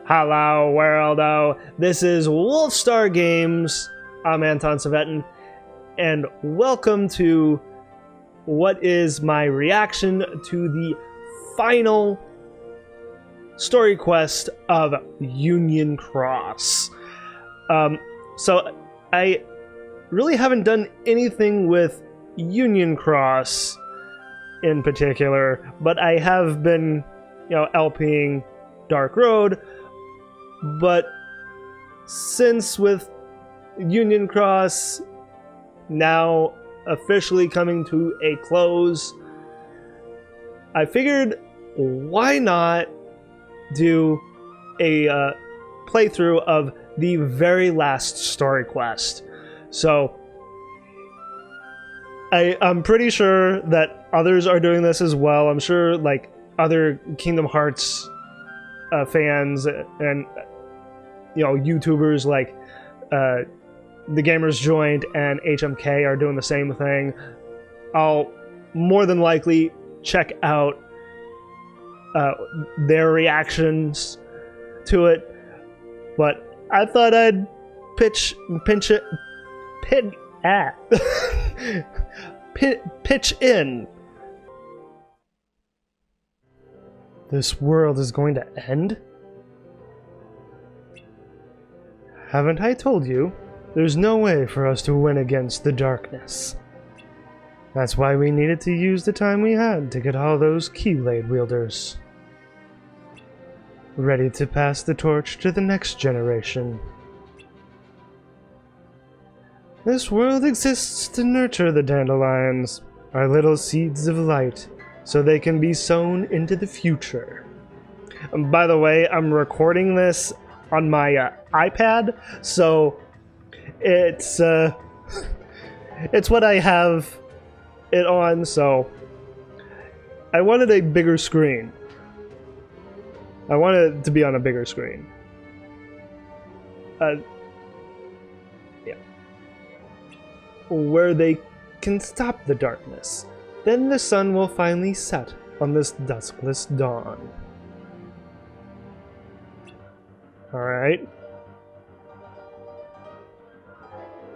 Hello, worldo. This is Wolfstar Games. I'm Anton Savetin, and welcome to what is my reaction to the final story quest of Union Cross. So I really haven't done anything with Union Cross in particular, but I have been, LPing Dark Road. But since with Union Cross now officially coming to a close, I figured why not do a playthrough of the very last story quest. So I'm pretty sure that others are doing this as well. I'm sure like other Kingdom Hearts fans and YouTubers like The Gamers Joint and HMK are doing the same thing. I'll more than likely check out their reactions to it, but I thought I'd pitch in. This world is going to end? Haven't I told you? There's no way for us to win against the darkness. That's why we needed to use the time we had to get all those keyblade wielders ready to pass the torch to the next generation. This world exists to nurture the dandelions, our little seeds of light, so they can be sown into the future. And by the way, I'm recording this on my iPad, so it's what I have it on, so I wanted a bigger screen. I wanted it to be on a bigger screen. Yeah. Where they can stop the darkness. Then the sun will finally set on this duskless dawn. Alright.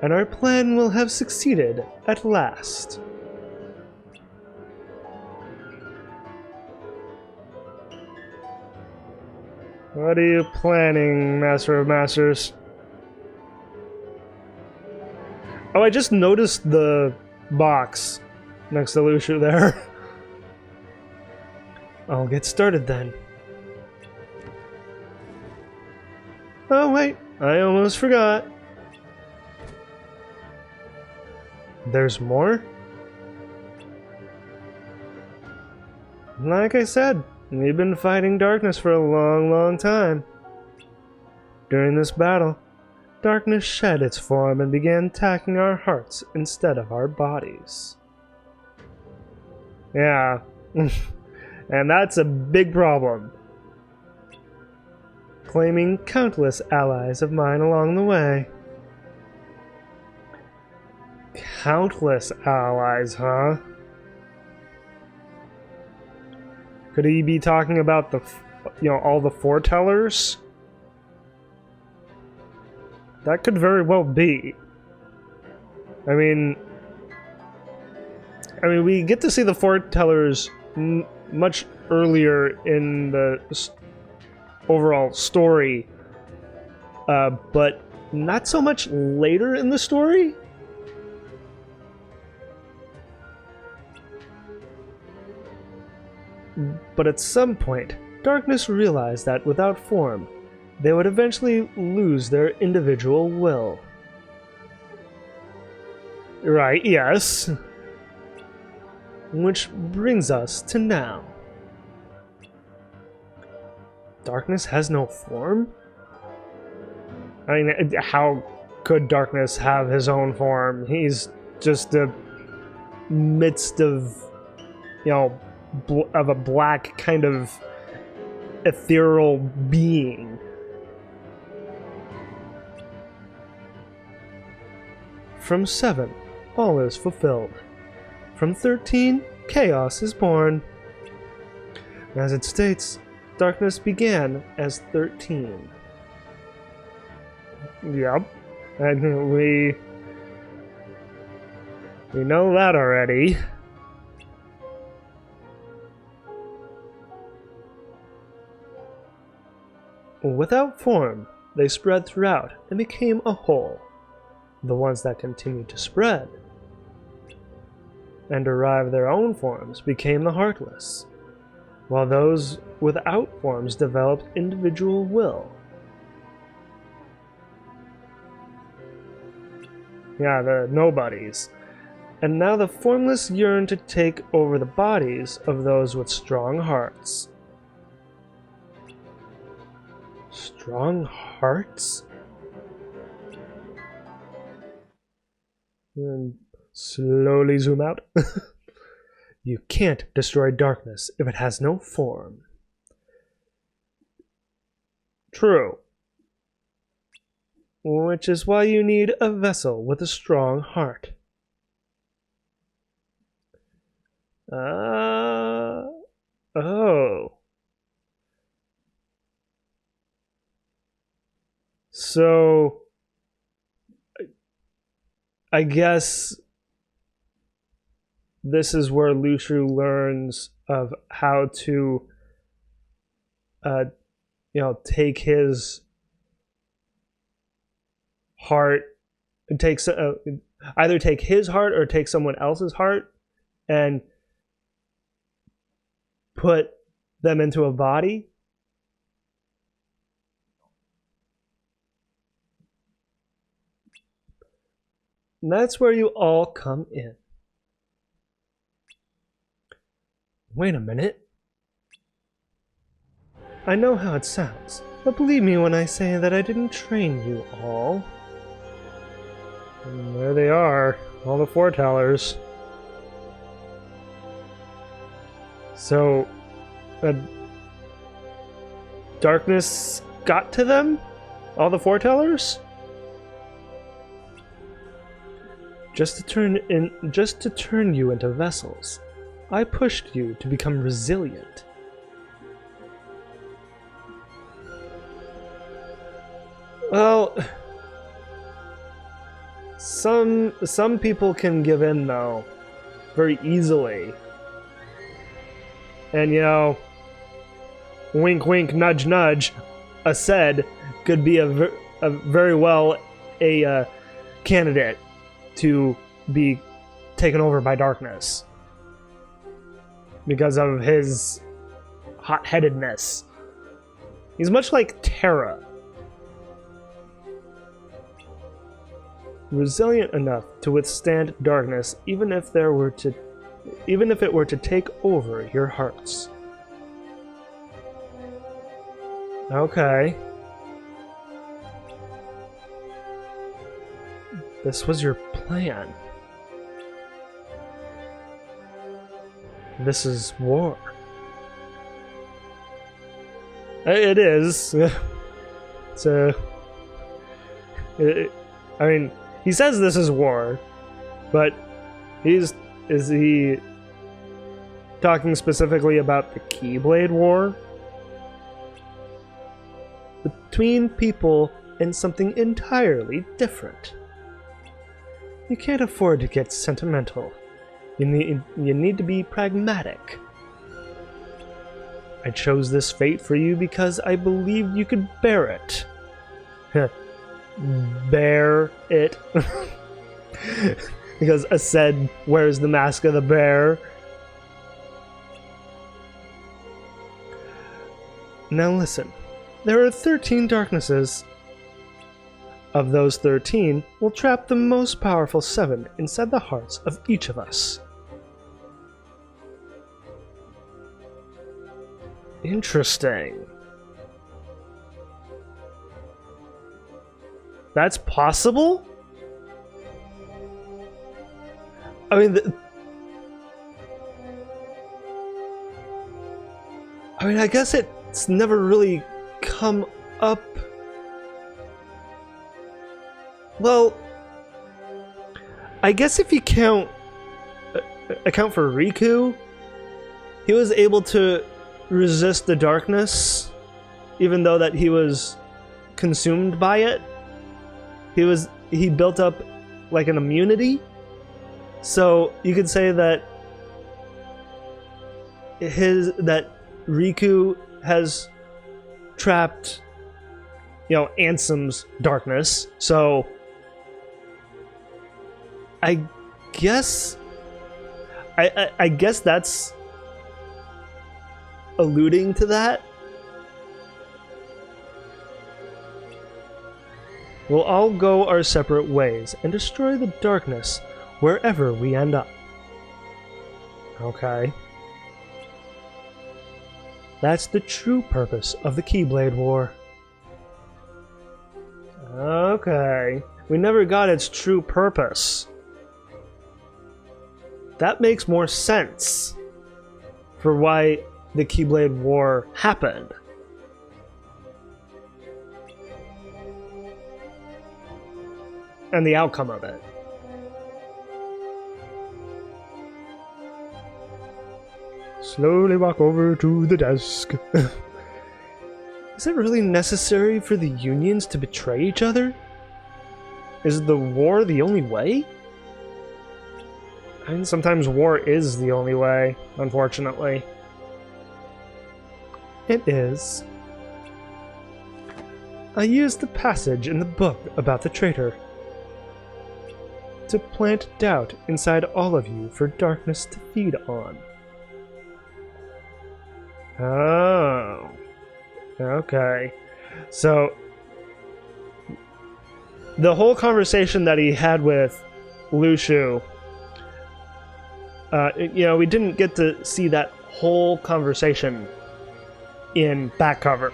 And our plan will have succeeded at last. What are you planning, Master of Masters? Oh, I just noticed the box next to Lucia there. I'll get started then. Oh wait, I almost forgot. There's more? Like I said, we've been fighting darkness for a long time. During this battle, darkness shed its form and began attacking our hearts instead of our bodies. Yeah, and that's a big problem. Claiming countless allies of mine along the way. Countless allies, huh? Could he be talking about the, all the foretellers? That could very well be. I mean, we get to see the foretellers much earlier in the overall story, but not so much later in the story. But at some point, darkness realized that without form, they would eventually lose their individual will. Right, yes. Which brings us to now. Darkness has no form? I mean, how could Darkness have his own form? He's just the midst of, of a black kind of ethereal being. From 7, all is fulfilled. From 13, chaos is born. As it states, darkness began as 13. Yep. And we know that already. Without form, they spread throughout and became a whole. The ones that continued to spread and derive their own forms became the Heartless, while those without forms developed individual will. Yeah, the nobodies. And now the formless yearn to take over the bodies of those with strong hearts. Strong hearts? And slowly zoom out. You can't destroy darkness if it has no form. True. Which is why you need a vessel with a strong heart. Oh. So, I guess this is where Lushu learns of how to, take his heart, either take his heart or take someone else's heart and put them into a body. And that's where you all come in. Wait a minute. I know how it sounds, but believe me when I say that I didn't train you all. And there they are, all the foretellers. So, darkness got to them? All the foretellers? Just to turn you into vessels. I pushed you to become resilient. Well, some people can give in though, very easily. And wink wink nudge nudge, Aced could be a very well a candidate to be taken over by darkness because of his hot-headedness. He's much like Terra. Resilient enough to withstand darkness even if it were to take over your hearts. Okay. This was your plan. This is war. It is. I mean, he says this is war, but is he talking specifically about the Keyblade War? Between people and something entirely different. You can't afford to get sentimental. You need to be pragmatic. I chose this fate for you because I believed you could bear it. Bear it. Because Aced wears the mask of the bear. Now listen. There are 13 darknesses. Of those 13, we'll trap the most powerful 7 inside the hearts of each of us. Interesting. That's possible? I mean, I guess it's never really come up. Well, I guess if you account for Riku, he was able to resist the darkness, even though that he was consumed by it. He built up like an immunity. So you could say that Riku has trapped, Ansem's darkness. So I guess I guess that's alluding to that. We'll all go our separate ways and destroy the darkness wherever we end up. Okay. That's the true purpose of the Keyblade War. Okay. We never got its true purpose. That makes more sense for why the Keyblade War happened. And the outcome of it. Slowly walk over to the desk. Is it really necessary for the unions to betray each other? Is the war the only way? I mean, sometimes war is the only way, unfortunately. It is. I used the passage in the book about the traitor to plant doubt inside all of you for darkness to feed on. Oh. Okay. So, the whole conversation that he had with Lushu, we didn't get to see that whole conversation in back cover.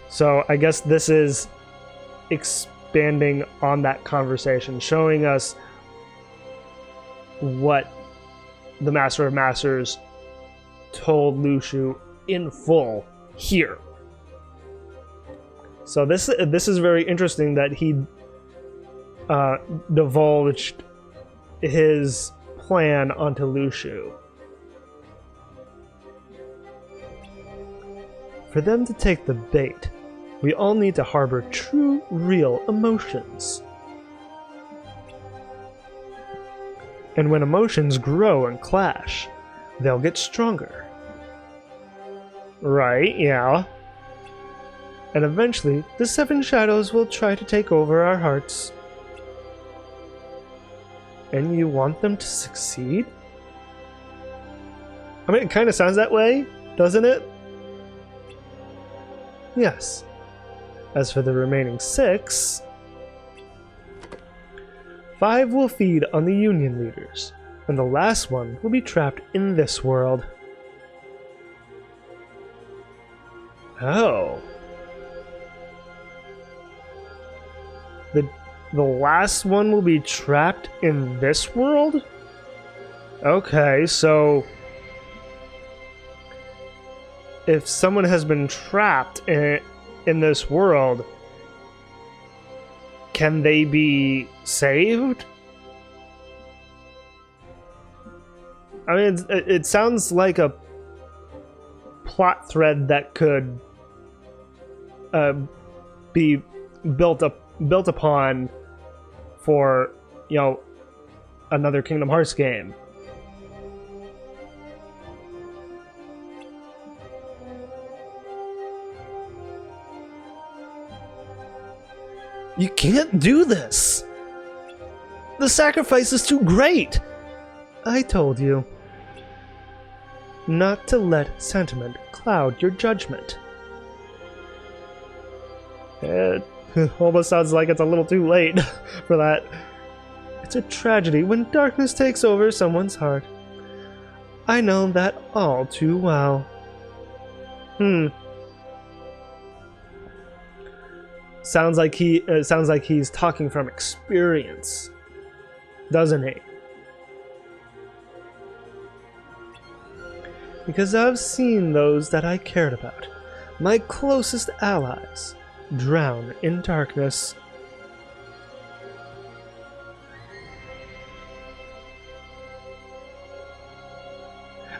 So I guess this is expanding on that conversation, showing us what the Master of Masters told Lushu in full here. So this is very interesting that he divulged his plan onto Lushu. For them to take the bait, we all need to harbor true, real emotions. And when emotions grow and clash, they'll get stronger. Right, yeah. And eventually, the Seven Shadows will try to take over our hearts. And you want them to succeed? I mean, it kind of sounds that way, doesn't it? Yes. As for the remaining 6, 5 will feed on the Union leaders, and the last one will be trapped in this world. Oh. The last one will be trapped in this world? Okay, so if someone has been trapped in this world, can they be saved? I mean, it sounds like a plot thread that could be built upon for, another Kingdom Hearts game. You can't do this! The sacrifice is too great! I told you. Not to let sentiment cloud your judgment. It almost sounds like it's a little too late for that. It's a tragedy when darkness takes over someone's heart. I know that all too well. Sounds like he's talking from experience, doesn't he? Because I've seen those that I cared about, my closest allies, drown in darkness.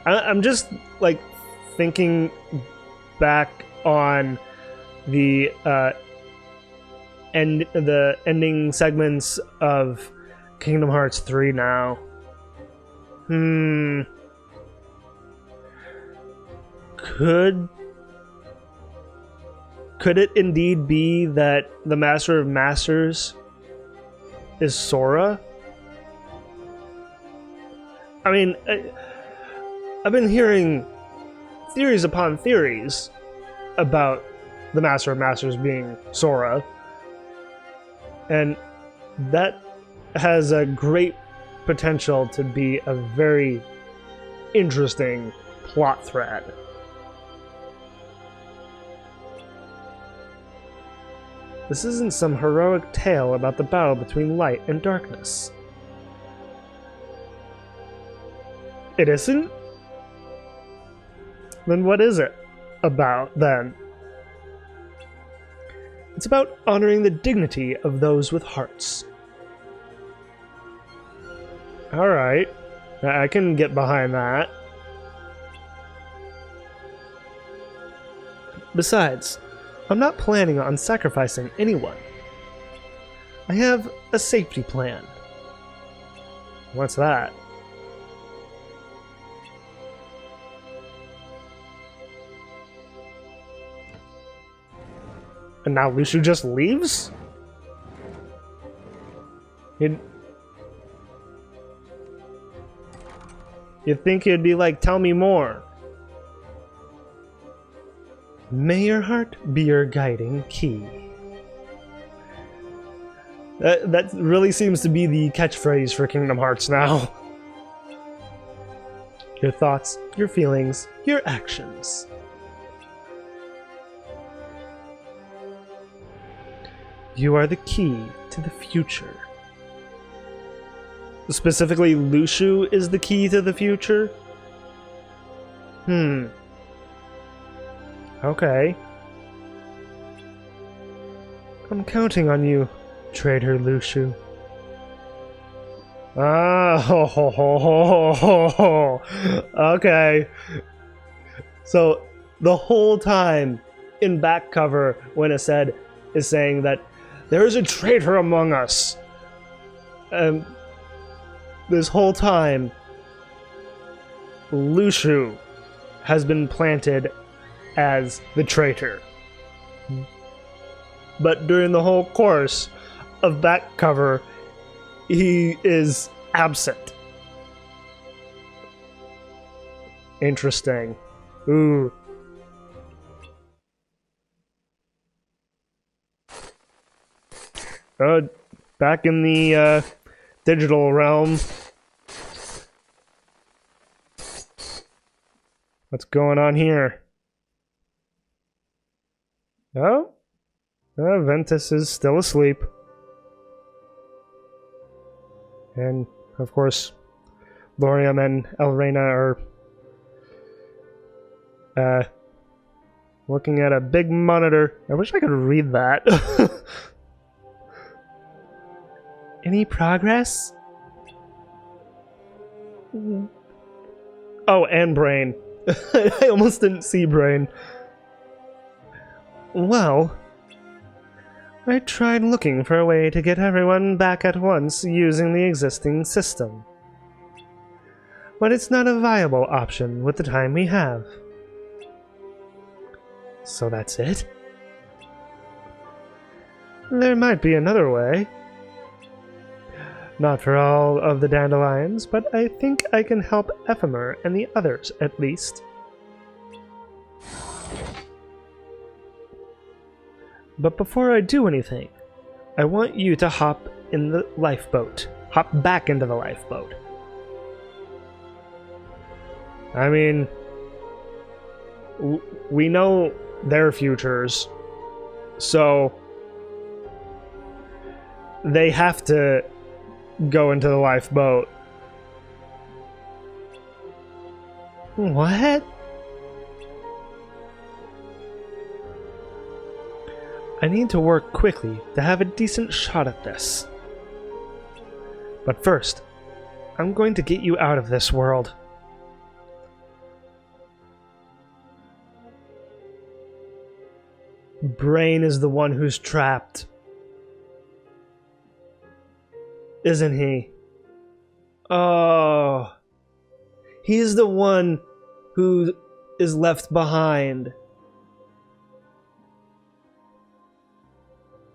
I'm just thinking back on the the ending segments of Kingdom Hearts 3 now. Could it indeed be that the Master of Masters is Sora? I mean, I've been hearing theories upon theories about the Master of Masters being Sora, and that has a great potential to be a very interesting plot thread. This isn't some heroic tale about the battle between light and darkness. It isn't? Then what is it about, then? It's about honoring the dignity of those with hearts. Alright, I can get behind that. Besides, I'm not planning on sacrificing anyone. I have a safety plan. What's that? And now Lucio just leaves? You'd think he'd be like, tell me more. May your heart be your guiding key. That really seems to be the catchphrase for Kingdom Hearts now. Your thoughts, your feelings, your actions. You are the key to the future. Specifically, Lucio is the key to the future? Okay. I'm counting on you, traitor Lucio. Okay. So, the whole time in back cover, when it said, is saying that there is a traitor among us. This whole time, Lucio has been planted as the traitor. But during the whole course of back cover, he is absent. Interesting. Ooh. Back in the digital realm. What's going on here? Oh? Ventus is still asleep. And, of course, Lorium and Elrena are looking at a big monitor. I wish I could read that. Any progress? Oh, and Brain. I almost didn't see Brain. Well, I tried looking for a way to get everyone back at once using the existing system. But it's not a viable option with the time we have. So that's it? There might be another way. Not for all of the dandelions, but I think I can help Ephemer and the others, at least. But before I do anything, I want you to hop in the lifeboat. Hop back into the lifeboat. I mean, we know their futures, so they have to go into the lifeboat. What? I need to work quickly to have a decent shot at this. But first, I'm going to get you out of this world. Brain is the one who's trapped. Isn't he? Oh. He's the one who is left behind.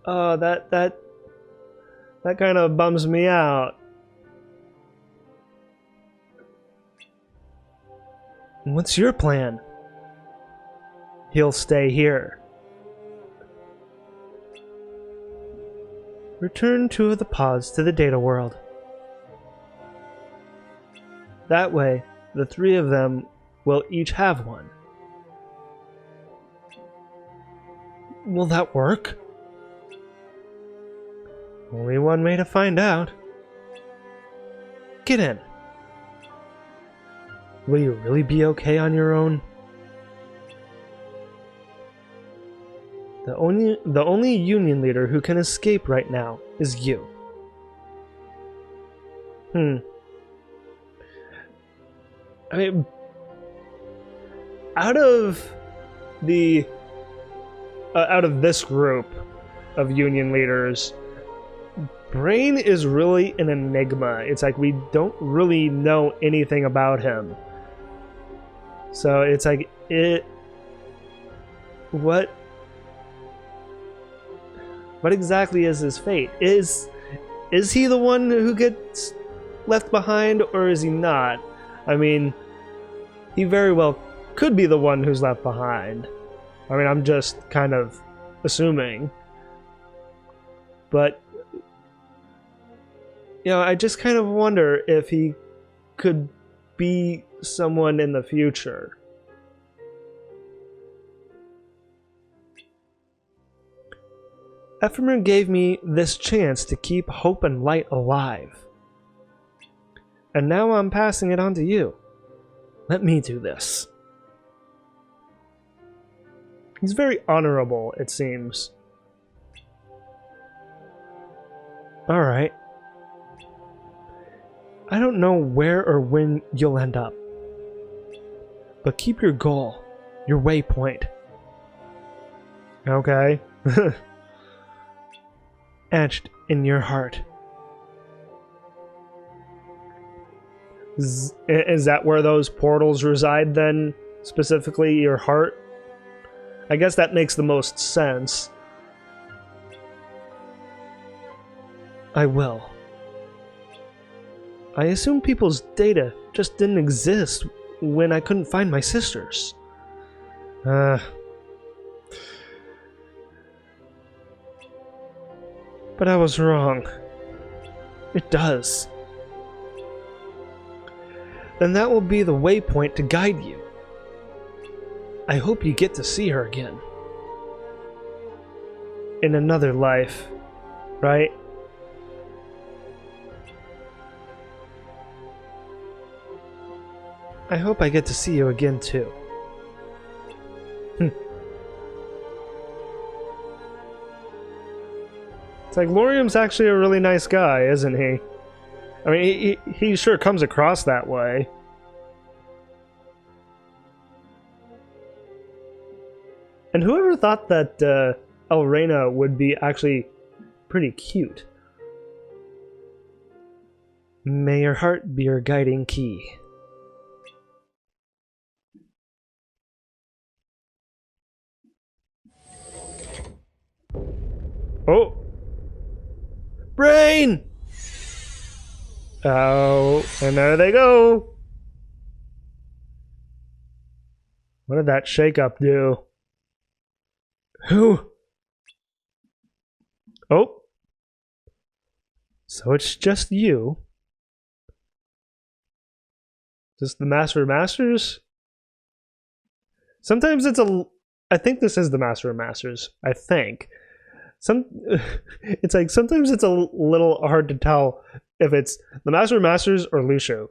Oh, that kind of bums me out. What's your plan? He'll stay here. Return two of the pods to the data world. That way, the three of them will each have one. Will that work? Only one way to find out. Get in. Will you really be okay on your own? The only Union leader who can escape right now is you. I mean, out of this group of Union leaders, Brain is really an enigma. It's like we don't really know anything about him. So it's like what exactly is his fate? Is he the one who gets left behind, or is he not? I mean, he very well could be the one who's left behind. I mean, I'm just kind of assuming. But, you know, I just kind of wonder if he could be someone in the future. Ephemer gave me this chance to keep hope and light alive. And now I'm passing it on to you. Let me do this. He's very honorable, it seems. Alright. I don't know where or when you'll end up. But keep your goal, your waypoint. Okay. Etched in your heart. Is that where those portals reside then? Specifically your heart? I guess that makes the most sense. I will. I assume people's data just didn't exist when I couldn't find my sisters. But I was wrong. It does. Then that will be the waypoint to guide you. I hope you get to see her again. In another life, right? I hope I get to see you again too. It's like Laurium's actually a really nice guy, isn't he? I mean, he sure comes across that way. And whoever thought that Elrena would be actually pretty cute? May your heart be your guiding key. Oh! Brain! Oh, and there they go! What did that shake-up do? Who? Oh. So it's just you? Just the Master of Masters? Sometimes it's I think this is the Master of Masters. I think. It's like sometimes it's a little hard to tell if it's the Master of Masters or Lucio.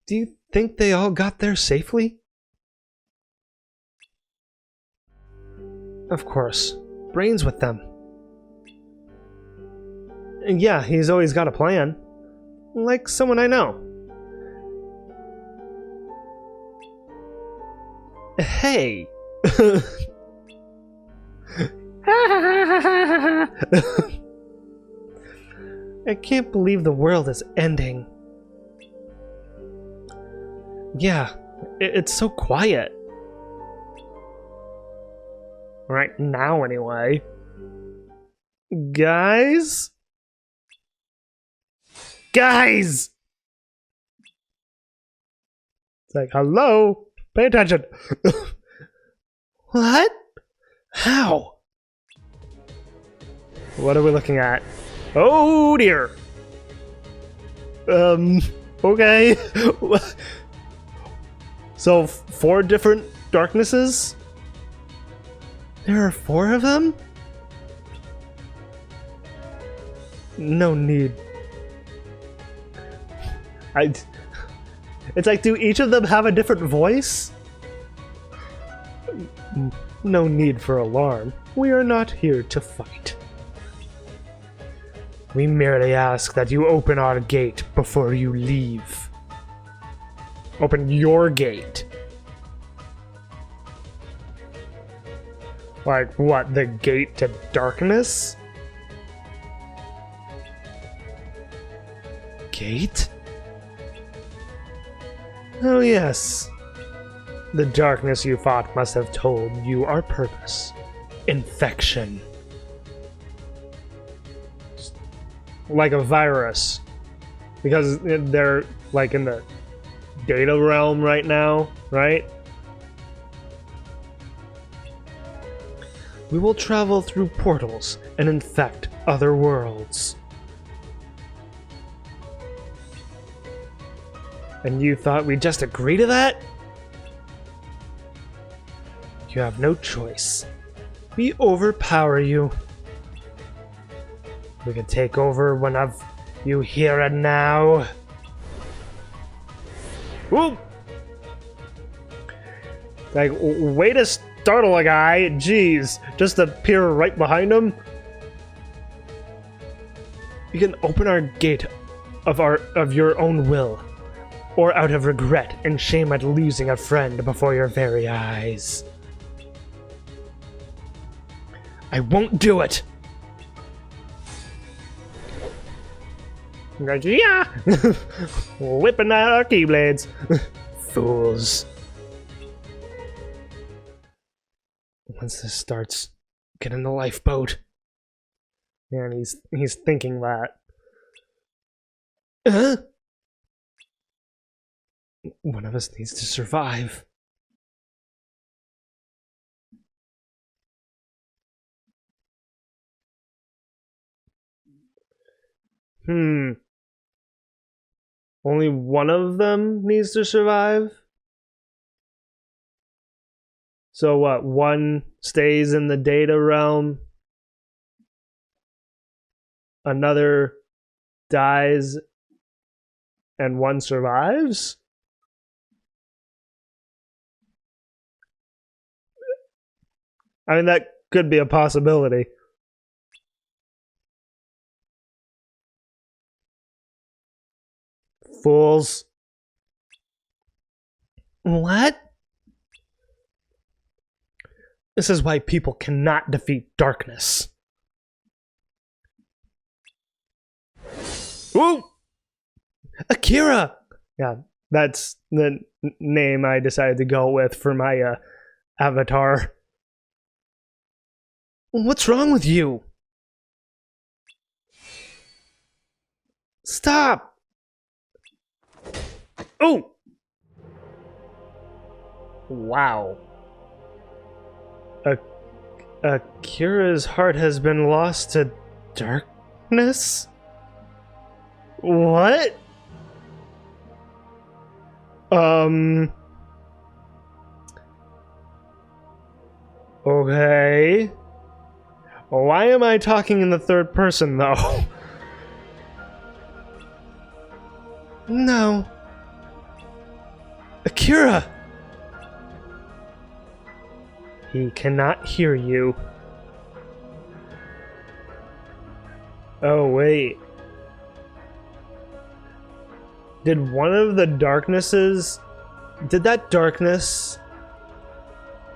Do you think they all got there safely? Of course. Brain's with them. And yeah, he's always got a plan. Like someone I know. Hey! I can't believe the world is ending. Yeah, it's so quiet. Right now, anyway. Guys? Guys! It's like, hello? Pay attention. What? How? What are we looking at? Oh dear. Okay. So, 4 different darknesses? There are 4 of them? No need. It's like, do each of them have a different voice? No need for alarm. We are not here to fight. We merely ask that you open our gate before you leave. Open your gate. Like, what, the gate to darkness? Gate? Oh yes. The darkness you fought must have told you our purpose. Infection. Like a virus. Because they're, like, in the data realm right now, right? We will travel through portals and infect other worlds. And you thought we'd just agree to that? You have no choice. We overpower you. We can take over one of you here and now. Whoop! Like, way to startle a guy. Jeez, just appear right behind him. You can open our gate of your own will, or out of regret and shame at losing a friend before your very eyes. I won't do it. Yeah, whipping out our keyblades. Fools. Once this starts, get in the lifeboat. And he's thinking that. One of us needs to survive. Only one of them needs to survive? So what, one stays in the data realm, another dies, and one survives? I mean, that could be a possibility. Fools. What? This is why people cannot defeat darkness. Ooh! Akira! Yeah, that's the name I decided to go with for my avatar. What's wrong with you? Stop! Oh! Wow. Akira's heart has been lost to darkness? What? Okay. Why am I talking in the third person, though? No. Akira! He cannot hear you. Oh, wait. Did one of the darknesses... Did that darkness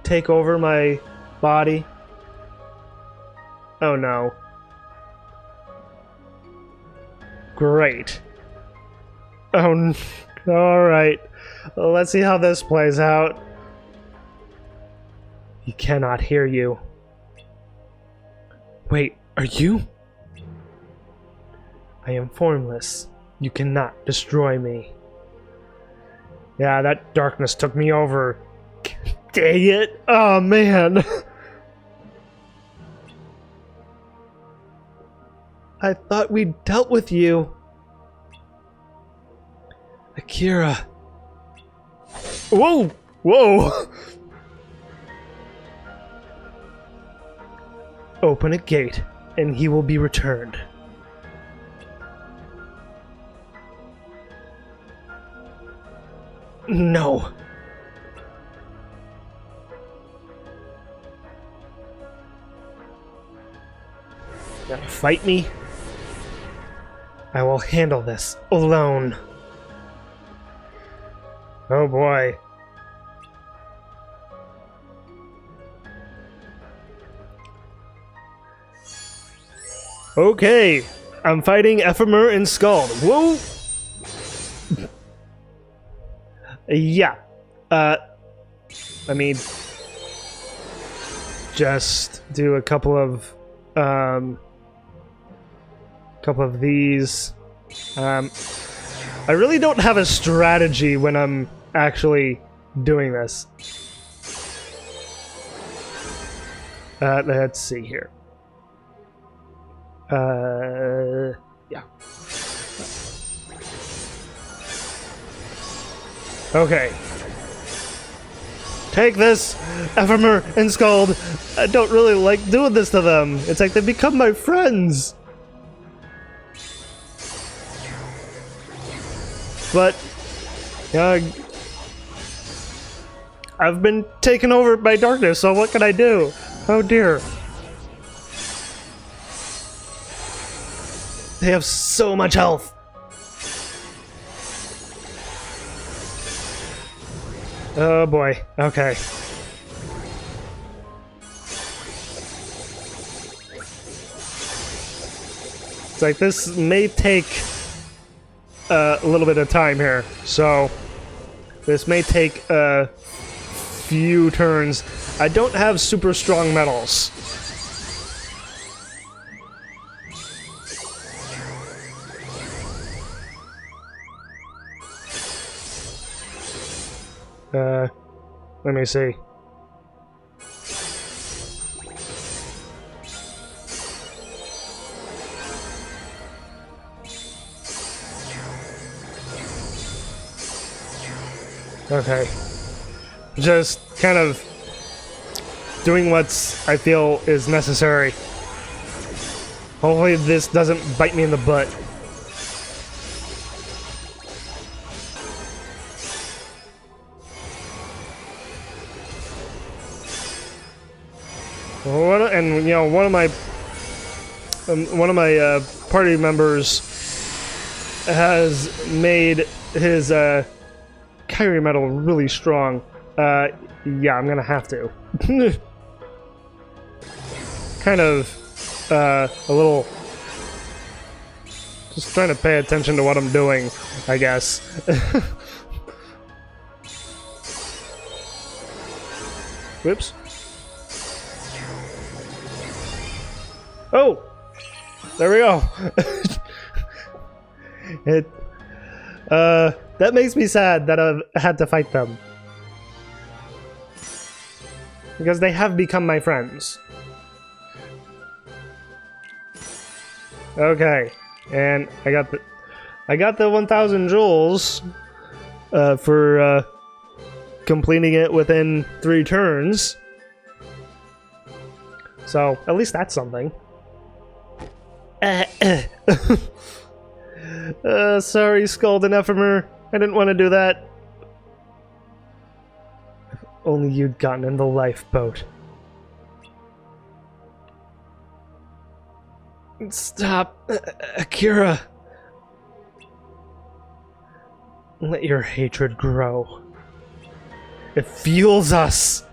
take over my body? Oh no. Great. Oh, alright. Let's see how this plays out. He cannot hear you. Wait, are you? I am formless. You cannot destroy me. Yeah, that darkness took me over. Dang it! Oh, man! I thought we dealt with you. Akira. Whoa! Whoa! Open a gate, and he will be returned. No. Gonna fight me? I will handle this alone. Oh boy. Okay, I'm fighting Ephemer and Scald. Whoa! Yeah. Let me just do a couple of these. I really don't have a strategy when I'm actually doing this. Let's see here. Yeah. Okay. Take this, Ephemer and Scald. I don't really like doing this to them. It's like they become my friends. But, I've been taken over by darkness, so what can I do? Oh dear. They have so much health. Oh boy, okay. It's like this may take a little bit of time here, so this may take a few turns. I don't have super strong metals. Let me see. Okay. Just kind of doing what's I feel is necessary. Hopefully this doesn't bite me in the butt. And you know, one of my party members has made his Kyrie metal really strong. Yeah, I'm gonna have to. Kind of a little just trying to pay attention to what I'm doing, I guess. Whoops. Oh! There we go. That makes me sad that I've had to fight them. Because they have become my friends. Okay. And I got the 1,000 jewels for completing it within 3 turns. So, at least that's something. Sorry, Scald and Ephemer. I didn't want to do that. If only you'd gotten in the lifeboat. Stop, Akira. Let your hatred grow. It fuels us.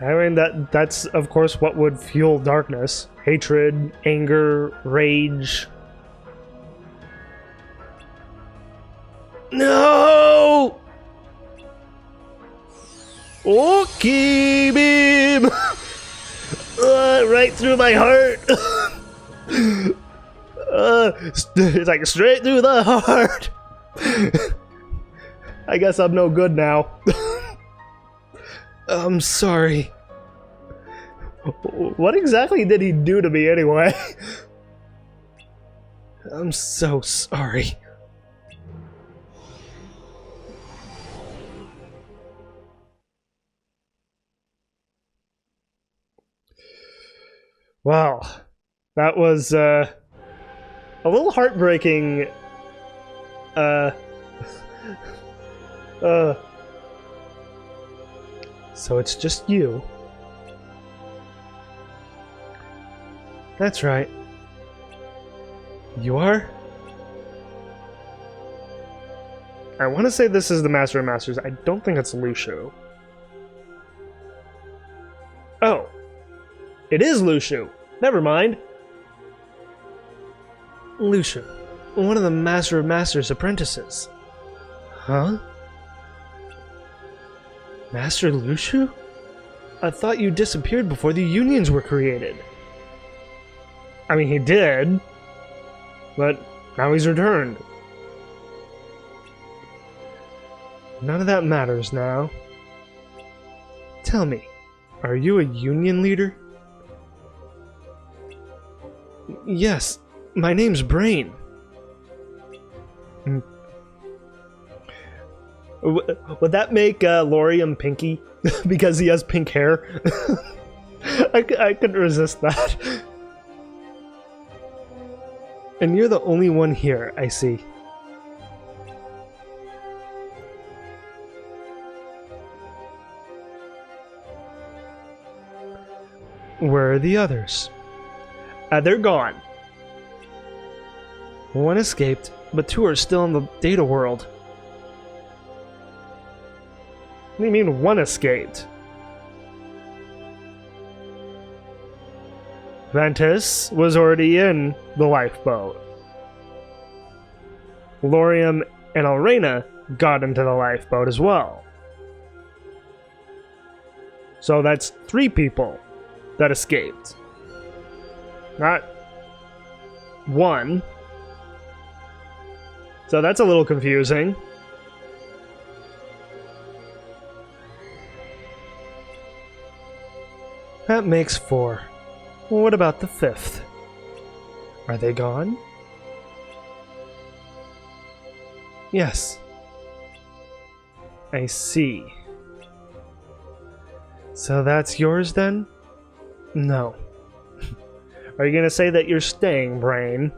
I mean, that's of course what would fuel darkness. Hatred, anger, rage. No! Okay, beam! Right through my heart! It's like straight through the heart! I guess I'm no good now. I'm sorry. What exactly did he do to me anyway? I'm so sorry. Wow. That was a little heartbreaking. So it's just you. That's right. You are? I want to say this is the Master of Masters. I don't think it's Lucio. Oh. It is Lucio. Never mind. Lucio. One of the Master of Masters' apprentices. Huh? Master Lucio? I thought you disappeared before the unions were created. I mean, he did. But now he's returned. None of that matters now. Tell me, are you a union leader? Yes, my name's Brain. Would that make Laurium pinky? Because he has pink hair? I couldn't resist that. And you're the only one here, I see. Where are the others? They're gone. One escaped, but two are still in the data world. What do you mean one escaped? Ventus was already in the lifeboat. Laurium and Elrena got into the lifeboat as well. So that's 3 people that escaped. Not 1. So that's a little confusing. That makes 4. Well, what about the 5th? Are they gone? Yes. I see. So that's yours then? No. Are you gonna say that you're staying, Brain?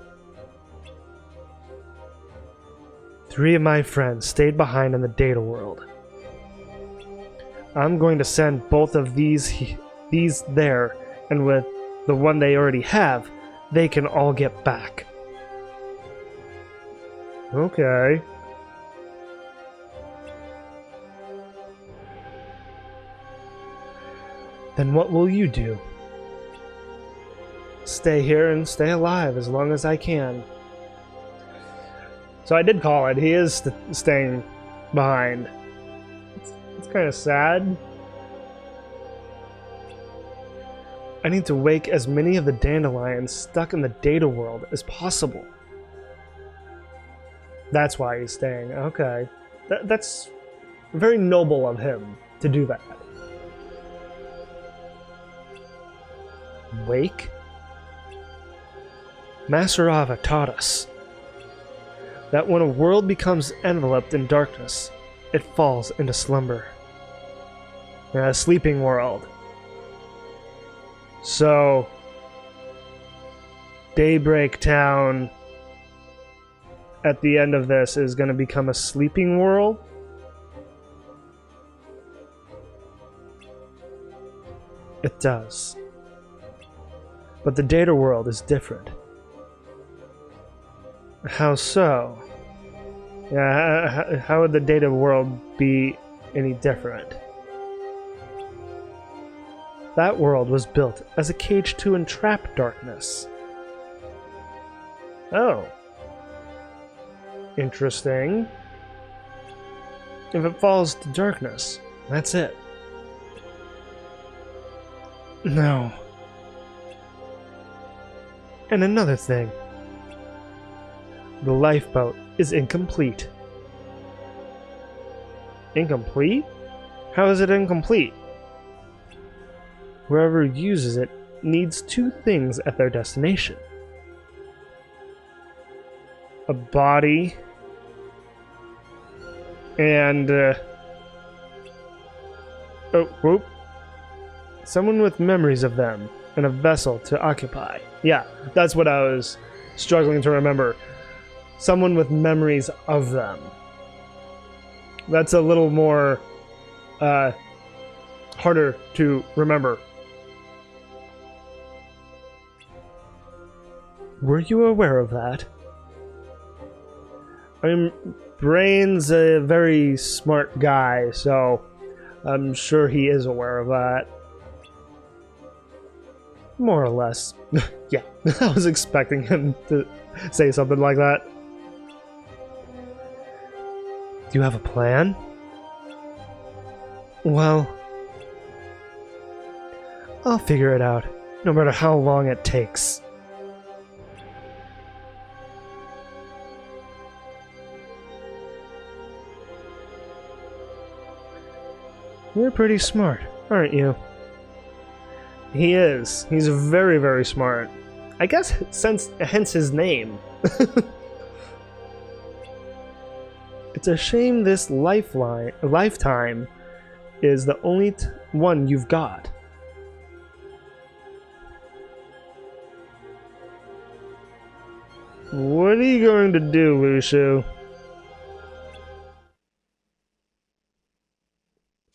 3 of my friends stayed behind in the data world. I'm going to send both of these there, and with the one they already have, they can all get back. Okay. Then what will you do? Stay here and stay alive as long as I can. So I did call it. He is staying behind. It's kind of sad. I need to wake as many of the dandelions stuck in the data world as possible. That's why he's staying. Okay. That's very noble of him to do that. Wake? Master Ava taught us that when a world becomes enveloped in darkness, it falls into slumber. A sleeping world. So, Daybreak Town at the end of this is going to become a sleeping world? It does. But the data world is different. How so? Yeah, how would the data world be any different? That world was built as a cage to entrap darkness. Oh. Interesting. If it falls to darkness, that's it. No. And another thing. The lifeboat is incomplete. Incomplete? How is it incomplete? Whoever uses it needs two things at their destination. A body and oh, whoop. Someone with memories of them and a vessel to occupy. Yeah, that's what I was struggling to remember. Someone with memories of them. That's a little more harder to remember. Were you aware of that? Brain's a very smart guy, so I'm sure he is aware of that. More or less. Yeah, I was expecting him to say something like that. Do you have a plan? Well, I'll figure it out, no matter how long it takes. You're pretty smart, aren't you? He is. He's very, very smart. I guess hence his name. It's a shame this lifetime is the only one you've got. What are you going to do, Lushu?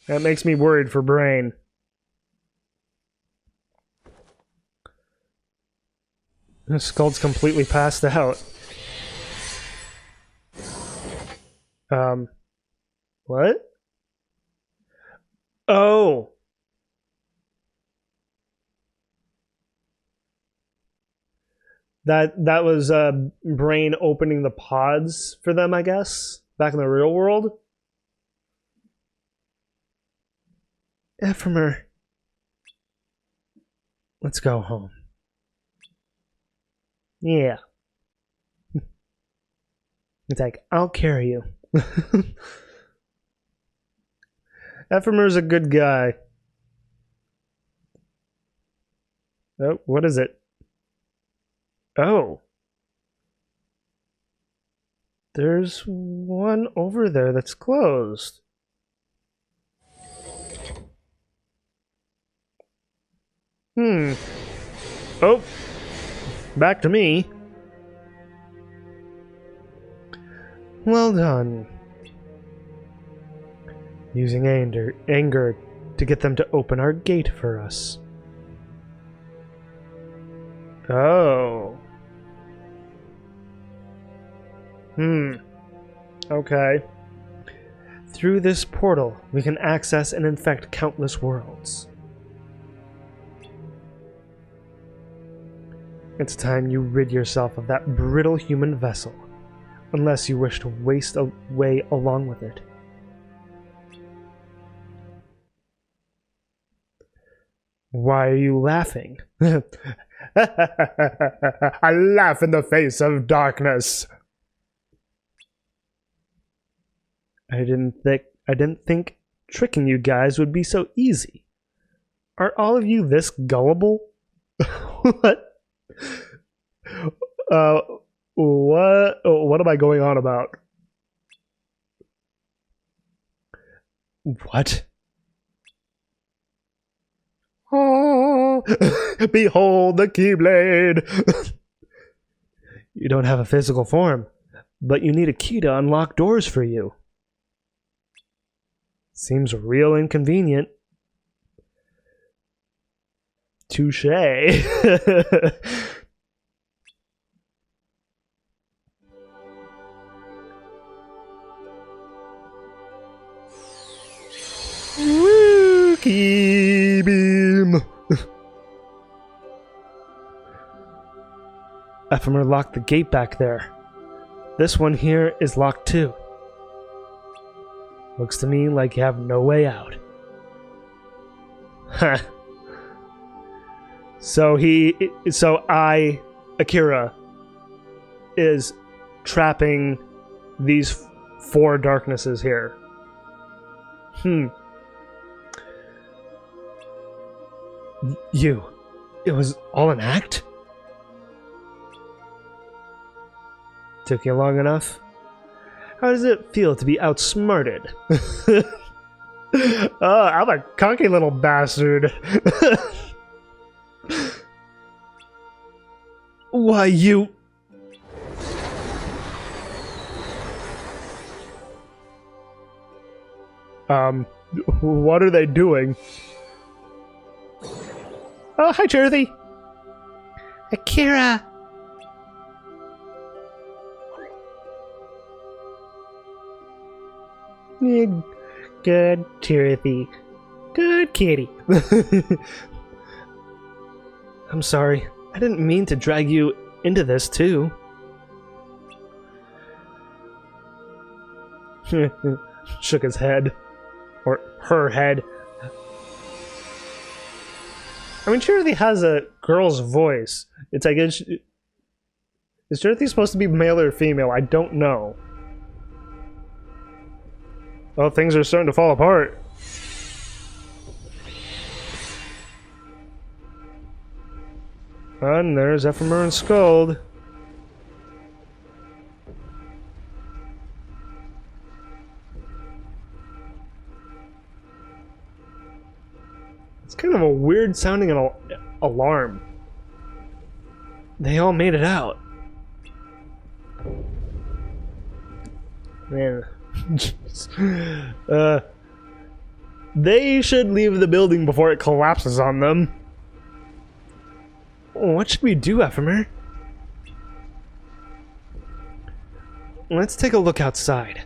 That makes me worried for Brain. The Skull's completely passed out. What? Oh! That was Brain opening the pods for them, I guess, back in the real world. Ephemer. Let's go home. Yeah. It's like, I'll carry you. Ephemer's a good guy. Oh, what is it? Oh. There's one over there that's closed. Oh. Back to me. Well done. Using anger to get them to open our gate for us. Oh. Okay. Through this portal, we can access and infect countless worlds. It's time you rid yourself of that brittle human vessel, unless you wish to waste away along with it. Why are you laughing? I laugh in the face of darkness. I didn't think tricking you guys would be so easy. Are all of you this gullible? What? What am I going on about? What? Oh, behold the keyblade! You don't have a physical form, but you need a key to unlock doors for you. Seems real inconvenient. Touche. Woo, key beam. Ephemer locked the gate back there. This one here is locked too. Looks to me like you have no way out. Huh. So Akira, is trapping these 4 darknesses here. It was all an act? Took you long enough? How does it feel to be outsmarted? Oh, I'm a cocky little bastard. Why, you... What are they doing? Oh, hi, Cherothy. Akira. Good, Cherothy. Good kitty. I'm sorry. I didn't mean to drag you into this, too. Shook his head. Or her head. I mean, Cherothy has a girl's voice. It's like, is Cherothy supposed to be male or female? I don't know. Oh, things are starting to fall apart. And there's Ephemer and Skuld. It's kind of a weird sounding alarm. They all made it out. Man. They should leave the building before it collapses on them. What should we do, Ephemer? Let's take a look outside.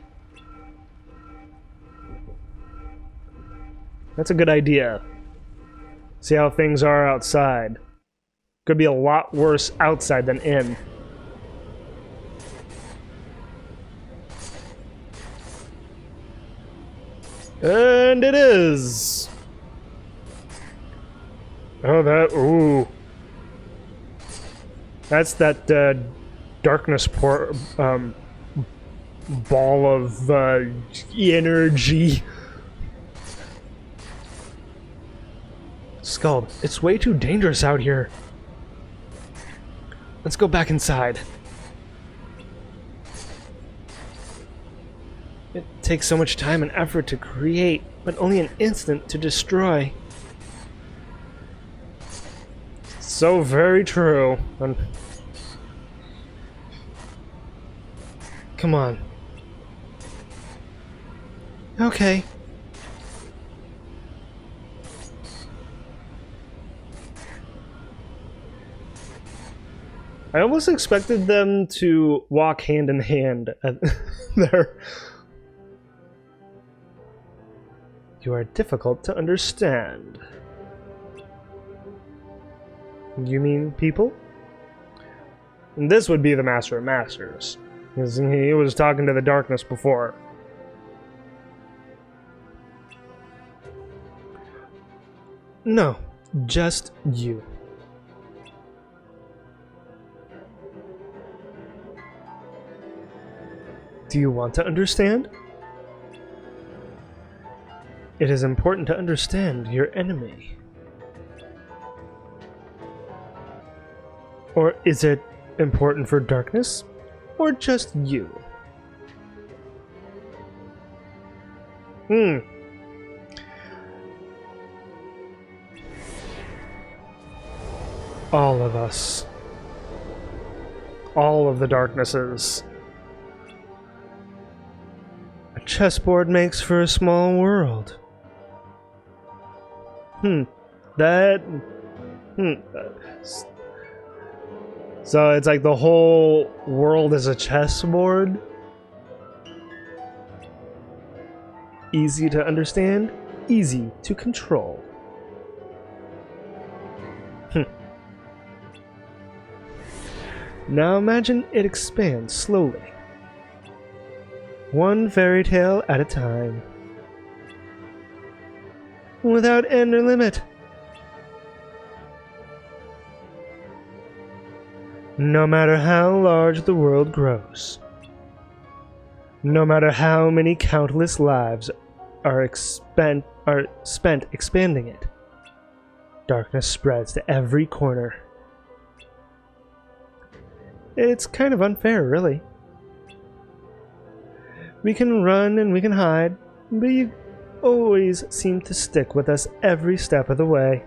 That's a good idea. See how things are outside. Could be a lot worse outside than in. And it is! Oh, ooh. That's that, darkness ball of, energy. Skuld, it's way too dangerous out here. Let's go back inside. It takes so much time and effort to create, but only an instant to destroy. So very true. Come on. Okay. I almost expected them to walk hand in hand at there. You are difficult to understand. You mean people? And this would be the Master of Masters, because he was talking to the darkness before. No, just you. Do you want to understand? It is important to understand your enemy. Or is it important for darkness? Or just you? All of us. All of the darknesses. A chessboard makes for a small world. So it's like the whole world is a chessboard? Easy to understand, easy to control. Now imagine it expands slowly. One fairy tale at a time. Without end or limit. No matter how large the world grows. No matter how many countless lives are spent expanding it. Darkness spreads to every corner. It's kind of unfair, really. We can run and we can hide, but you always seem to stick with us every step of the way.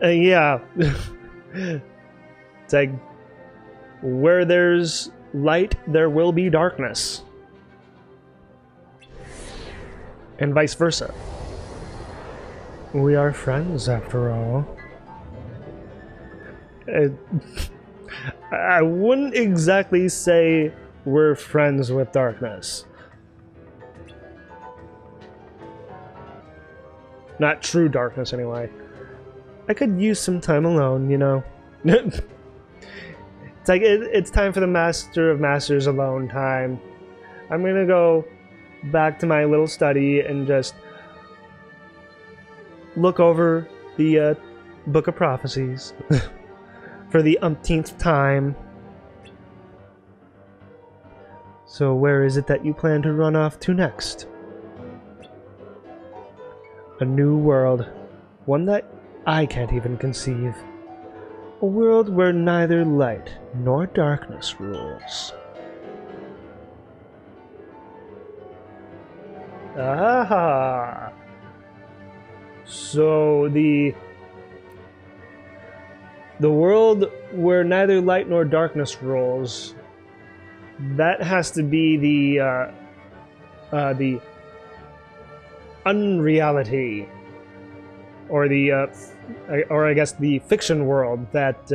Yeah. It's like, where there's light, there will be darkness. And vice versa. We are friends, after all. I wouldn't exactly say we're friends with darkness. Not true darkness, anyway. I could use some time alone, you know. It's like, it's time for the Master of Masters alone time. I'm gonna go back to my little study and just look over the Book of Prophecies for the umpteenth time. So where is it that you plan to run off to next? A new world. One that I can't even conceive. A world where neither light nor darkness rules. Ah! So the world where neither light nor darkness rules, that has to be the unreality, or I guess the fiction world that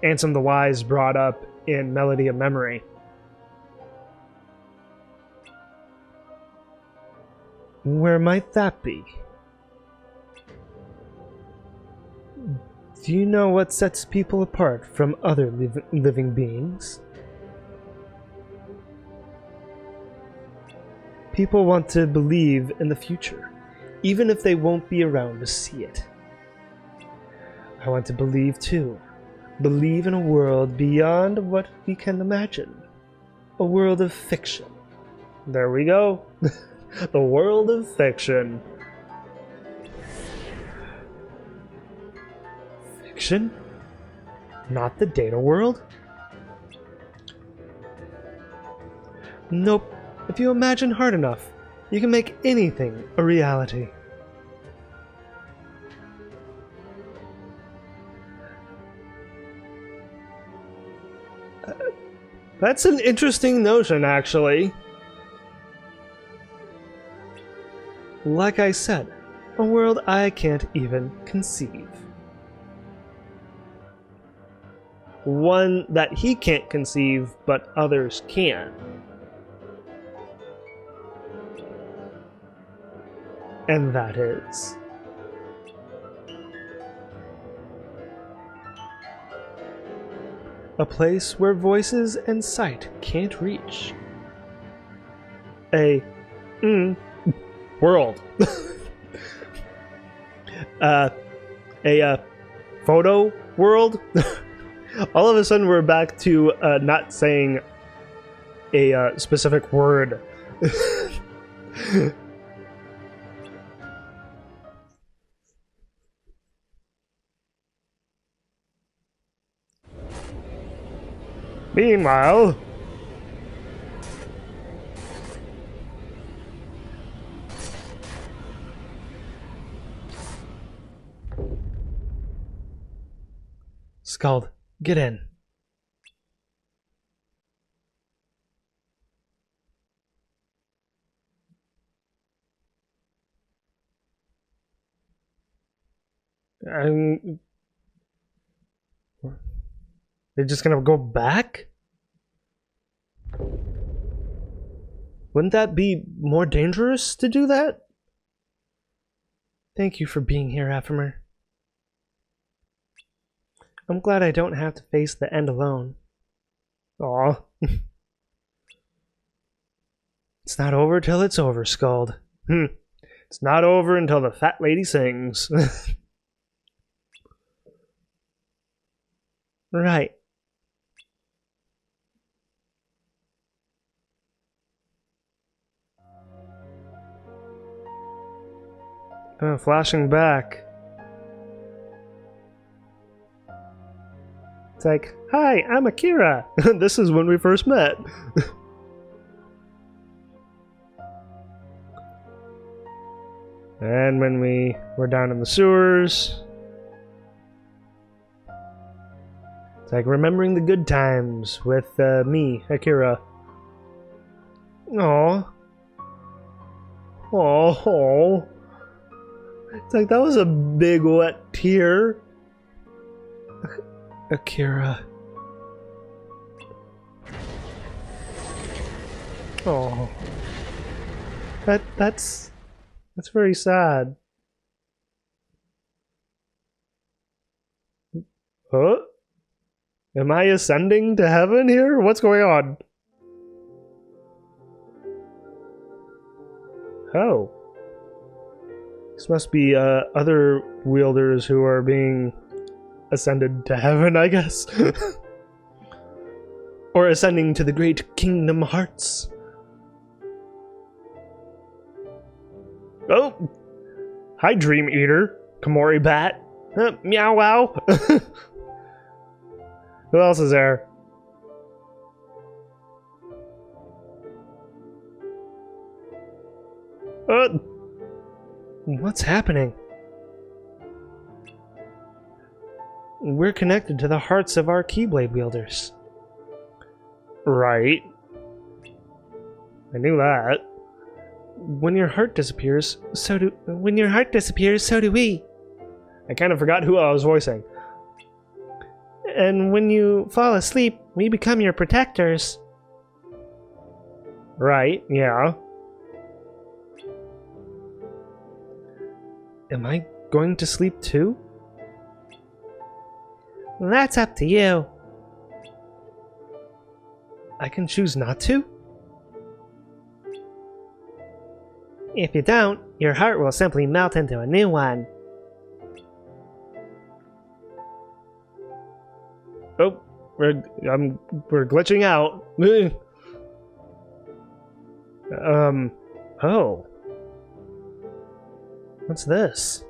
Ansem the Wise brought up in Melody of Memory. Where might that be? Do you know what sets people apart from other living beings? People want to believe in the future, even if they won't be around to see it. I want to believe too. Believe in a world beyond what we can imagine. A world of fiction. There we go. The world of fiction. Fiction? Not the data world? Nope. If you imagine hard enough, you can make anything a reality. That's an interesting notion, actually. Like I said, a world I can't even conceive. One that he can't conceive, but others can. And that is... a place where voices and sight can't reach. A... world. A photo world? All of a sudden we're back to not saying a specific word. Meanwhile... Scald, get in. They're just gonna go back? Wouldn't that be more dangerous to do that? Thank you for being here, Aphemer. I'm glad I don't have to face the end alone. Aw. It's not over till it's over, Scald. It's not over until the fat lady sings. Right. Flashing back. It's like, hi, I'm Akira. This is when we first met. And when we were down in the sewers. It's like remembering the good times with me, Akira. Aww. Oh. It's like that was a big wet tear. Akira. Oh. That's very sad. Huh? Am I ascending to heaven here? What's going on? Oh. This must be other wielders who are being ascended to heaven, I guess. Or ascending to the great Kingdom Hearts. Oh! Hi, Dream Eater. Komori Bat. Meow wow. Who else is there? What's happening? We're connected to the hearts of our keyblade wielders. Right. I knew that. When your heart disappears, so do we. I kind of forgot who I was voicing. And when you fall asleep, we become your protectors. Right, yeah. Am I going to sleep too? That's up to you. I can choose not to? If you don't, your heart will simply melt into a new one. Oh, we're glitching out. Oh. What's this?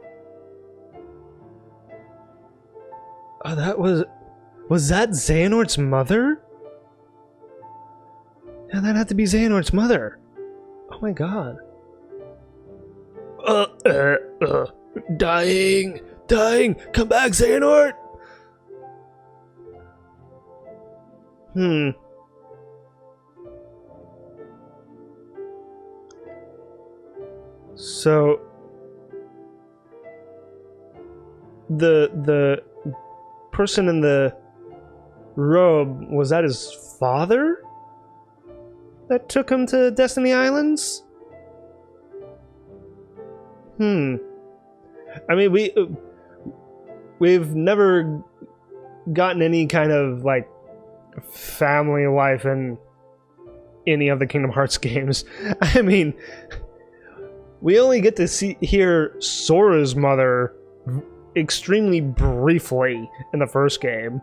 Oh, that was that Xehanort's mother? Yeah, that had to be Xehanort's mother. Oh my god. Dying! Come back, Xehanort! So the person in the robe, was that his father that took him to Destiny Islands? I mean, we've never gotten any kind of like family life in any of the Kingdom Hearts games. I mean, we only get to hear Sora's mother extremely briefly in the first game.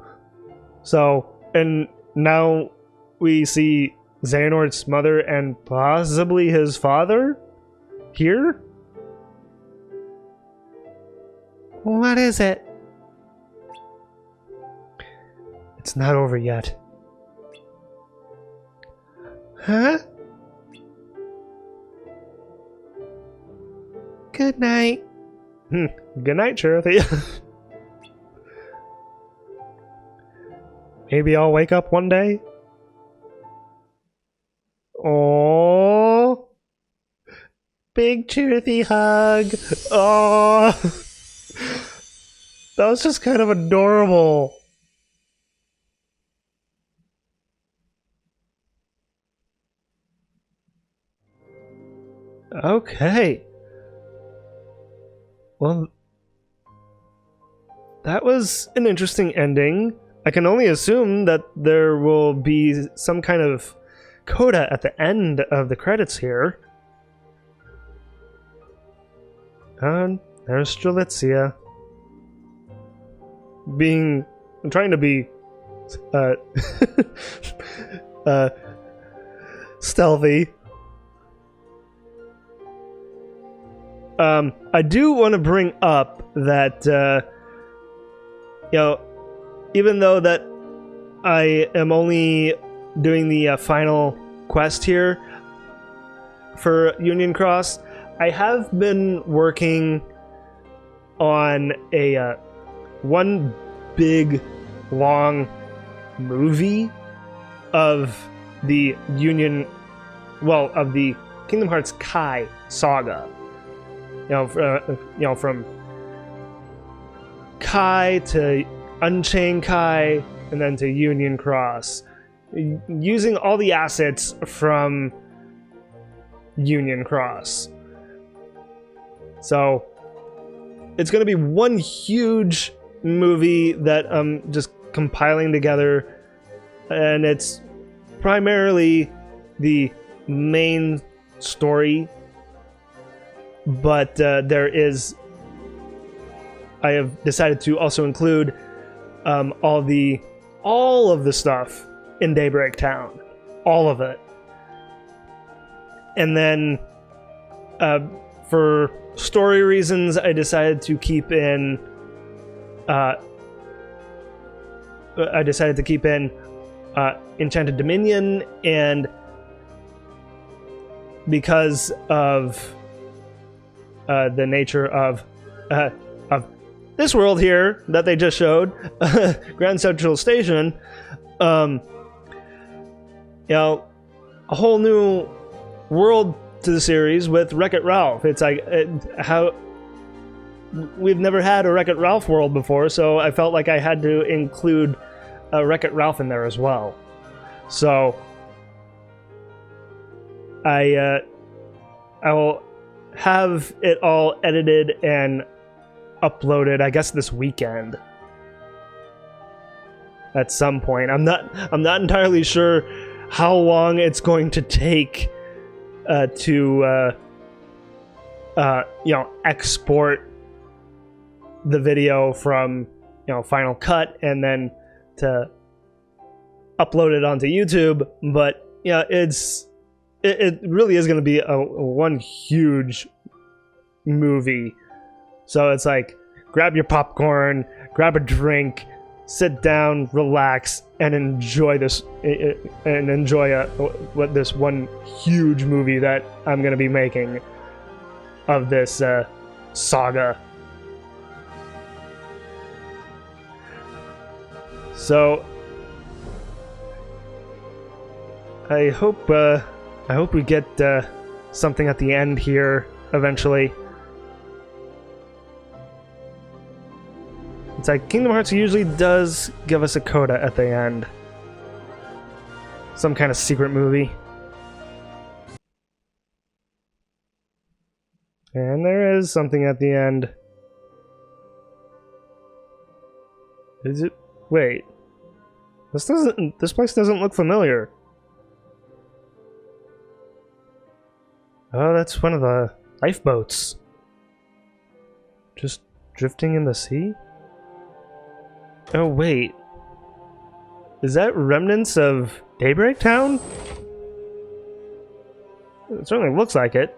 So, and now we see Xehanort's mother and possibly his father here? What is it? It's not over yet. Huh? Good night. Good night, Charity. Maybe I'll wake up one day. Oh, big Charity hug. Oh, that was just kind of adorable. Okay. Well, that was an interesting ending. I can only assume that there will be some kind of coda at the end of the credits here. And there's Strelitzia. Trying to be stealthy. I do want to bring up that, even though that I am only doing the final quest here for Union Cross, I have been working on a one big long movie of the of the Kingdom Hearts Kai saga. From Kai to Unchained Kai and then to Union Cross, using all the assets from Union Cross. So it's going to be one huge movie that I'm just compiling together, and it's primarily the main story, but I have decided to also include all of the stuff in Daybreak Town, all of it, and then for story reasons, I decided to keep in Enchanted Dominion, and because of the nature of this world here that they just showed, Grand Central Station, a whole new world to the series with Wreck-It Ralph. It's like how we've never had a Wreck-It Ralph world before, so I felt like I had to include Wreck-It Ralph in there as well. So I will have it all edited and uploaded, I guess, this weekend at some point. I'm not entirely sure how long it's going to take to export the video from Final Cut and then to upload it onto YouTube, but it really is going to be a one huge movie. So it's like, grab your popcorn, grab a drink, sit down, relax, and enjoy this, what this one huge movie that I'm going to be making of this saga. So I hope we get something at the end here eventually. It's like Kingdom Hearts usually does give us a coda at the end. Some kind of secret movie. And there is something at the end. Is it? Wait. This place doesn't look familiar. Oh, that's one of the lifeboats. Just drifting in the sea? Oh, wait. Is that remnants of Daybreak Town? It certainly looks like it.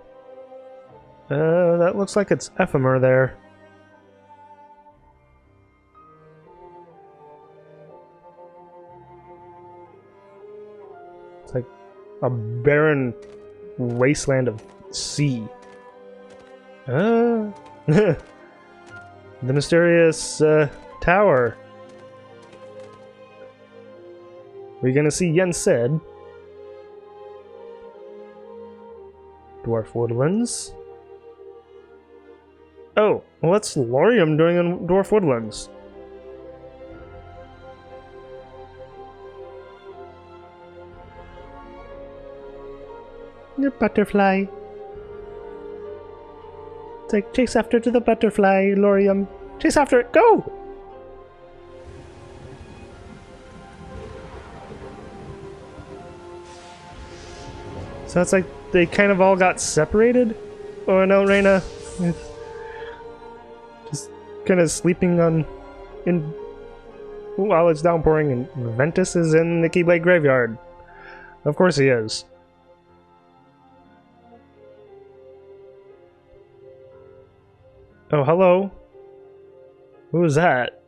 That looks like it's ephemer there. It's like a barren wasteland of sea. The mysterious tower. We're gonna see Yen Sid. Dwarf Woodlands. Oh, what's Laurium doing in Dwarf Woodlands? The butterfly. It's like, chase after to the butterfly, Laurium. Chase after it, go! So it's like they kind of all got separated? Oh no, Reyna. Just kind of sleeping while it's downpouring, and Ventus is in the Keyblade graveyard. Of course he is. Oh, hello. Who is that?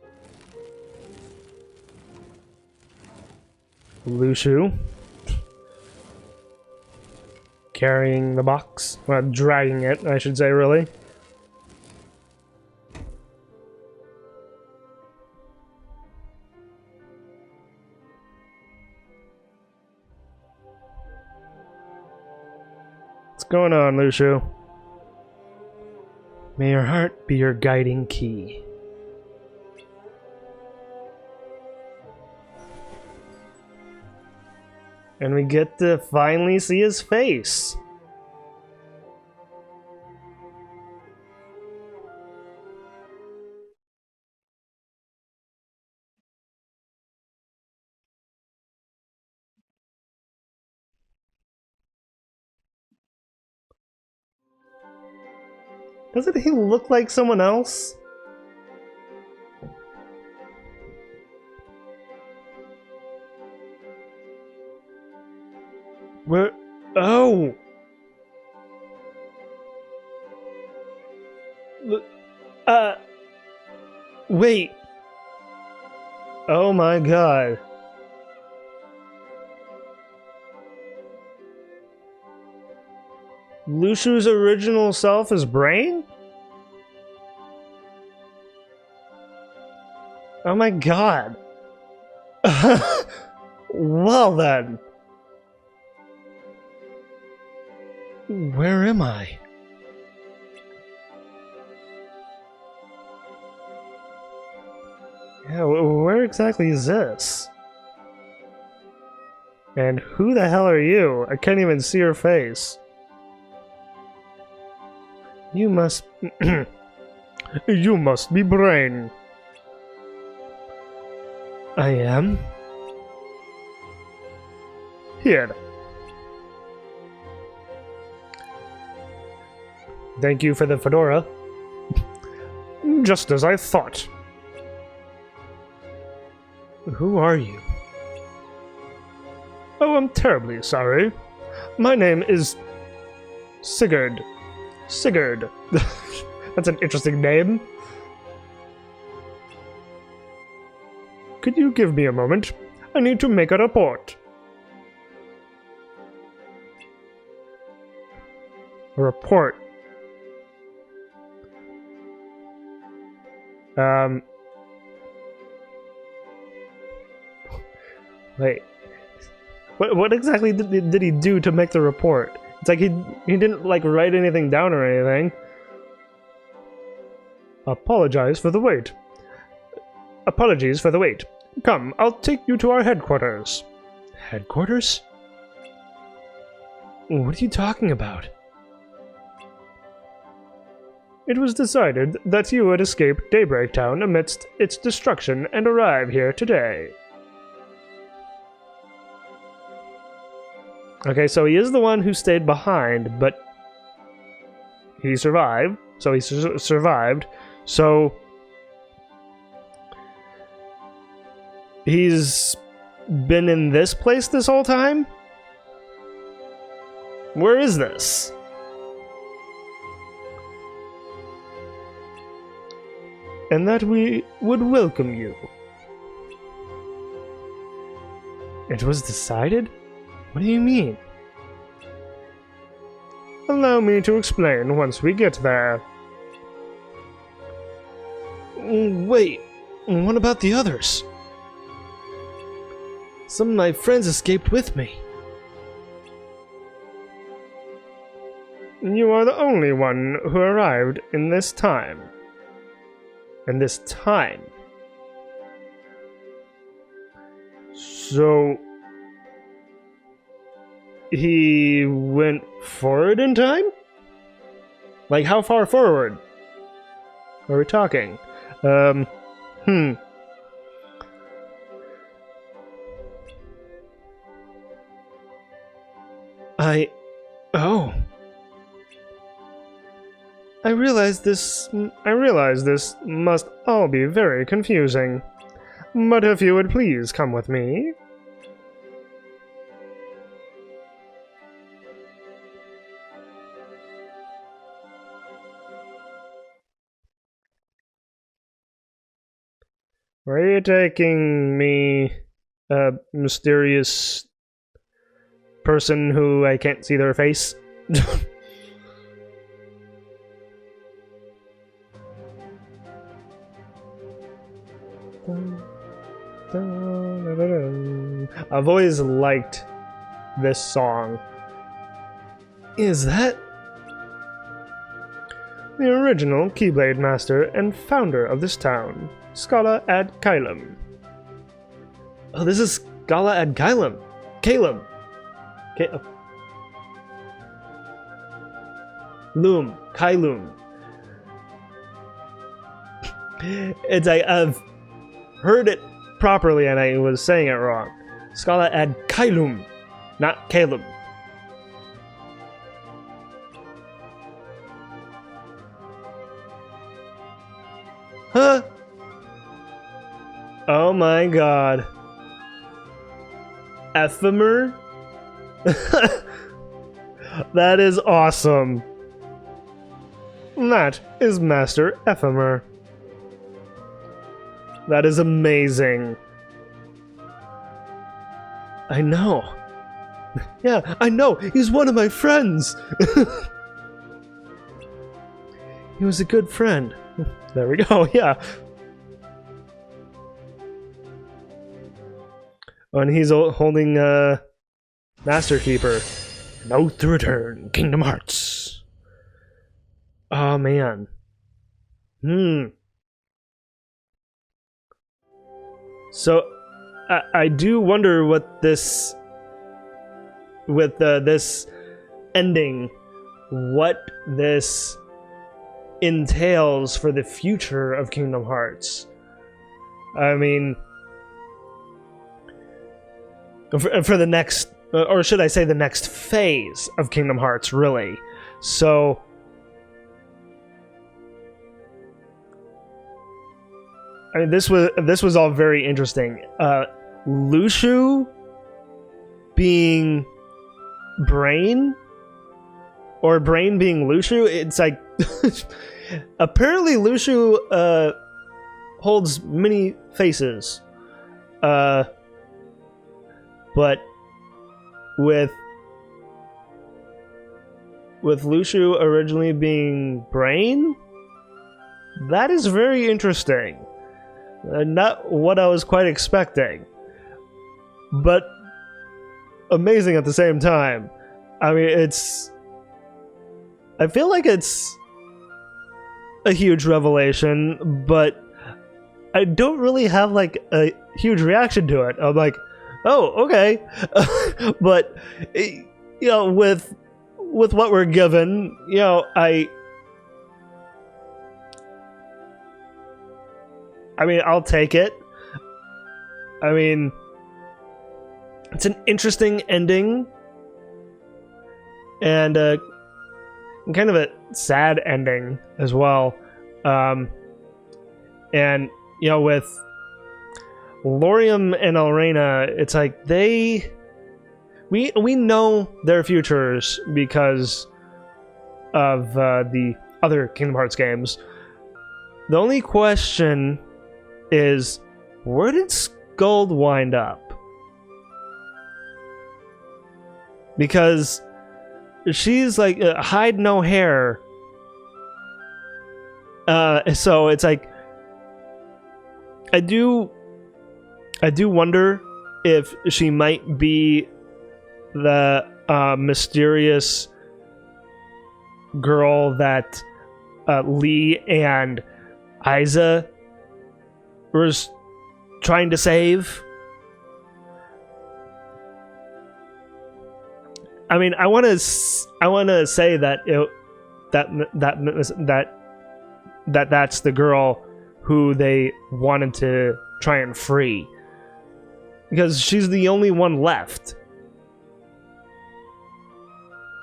Lushu. Carrying the box. Well, dragging it, I should say, really. What's going on, Lushu? May your heart be your guiding key. And we get to finally see his face. Doesn't he look like someone else? Where? Oh! Wait. Oh my god. Lushu's original self is Brain? Oh my god. Well then. Where am I? Yeah, where exactly is this? And who the hell are you? I can't even see your face. You must... You must be Brain. I am? Here. Thank you for the fedora. Just as I thought. Who are you? Oh, I'm terribly sorry. My name is... Sigurd. Sigurd. That's an interesting name. Could you give me a moment? I need to make a report. A report. Wait. What exactly did he do to make the report? It's like he didn't like write anything down or anything. Apologize for the wait. Apologies for the wait. Come, I'll take you to our headquarters. Headquarters? What are you talking about? It was decided that you would escape Daybreak Town amidst its destruction and arrive here today. Okay, so he is the one who stayed behind, but he survived. So he survived. So he's been in this place this whole time? Where is this? And that we would welcome you. It was decided? What do you mean? Allow me to explain once we get there. Wait, what about the others? Some of my friends escaped with me. You are the only one who arrived in this time. In this time. So... he went forward in time? Like, how far forward are we talking? Oh. I realize this must all be very confusing. But if you would please come with me. Where are you taking me, mysterious person who I can't see their face? I've always liked this song. Is that the original Keyblade master and founder of this town, Scala ad Kylum? Oh, this is Scala ad Kylum. Caleb. Loom. Kylum. It's like I've heard it properly and I was saying it wrong. Scala ad Kylum, not Caleb. Huh? Oh my god. Ephemer? That is awesome. That is Master Ephemer. That is amazing. I know. Yeah, I know. He's one of my friends. He was a good friend. There we go, yeah. Oh, and he's holding Master Keeper. No to return. Kingdom Hearts. Oh, man. So, I do wonder what this... with this ending, what this entails for the future of Kingdom Hearts. I mean... for the next... or should I say the next phase of Kingdom Hearts, really. So... I mean, this was all very interesting. Lushu being Brain, or Brain being Lushu. It's like apparently Lushu holds many faces, but with Lushu originally being Brain, that is very interesting. Not what I was quite expecting, but amazing at the same time. I mean, I feel like it's a huge revelation, but I don't really have like a huge reaction to it. I'm like, oh, okay. But, you know, with what we're given, you know, I mean, I'll take it. I mean, it's an interesting ending. And kind of a sad ending as well. And, you know, with Laurium and Elrena, it's like we know their futures because of the other Kingdom Hearts games. The only question is, where did Skuld wind up? Because she's like hide no hair. So it's like I do wonder if she might be the mysterious girl that Lee and Isa was trying to save. I mean, I want to say that that's the girl who they wanted to try and free, because she's the only one left.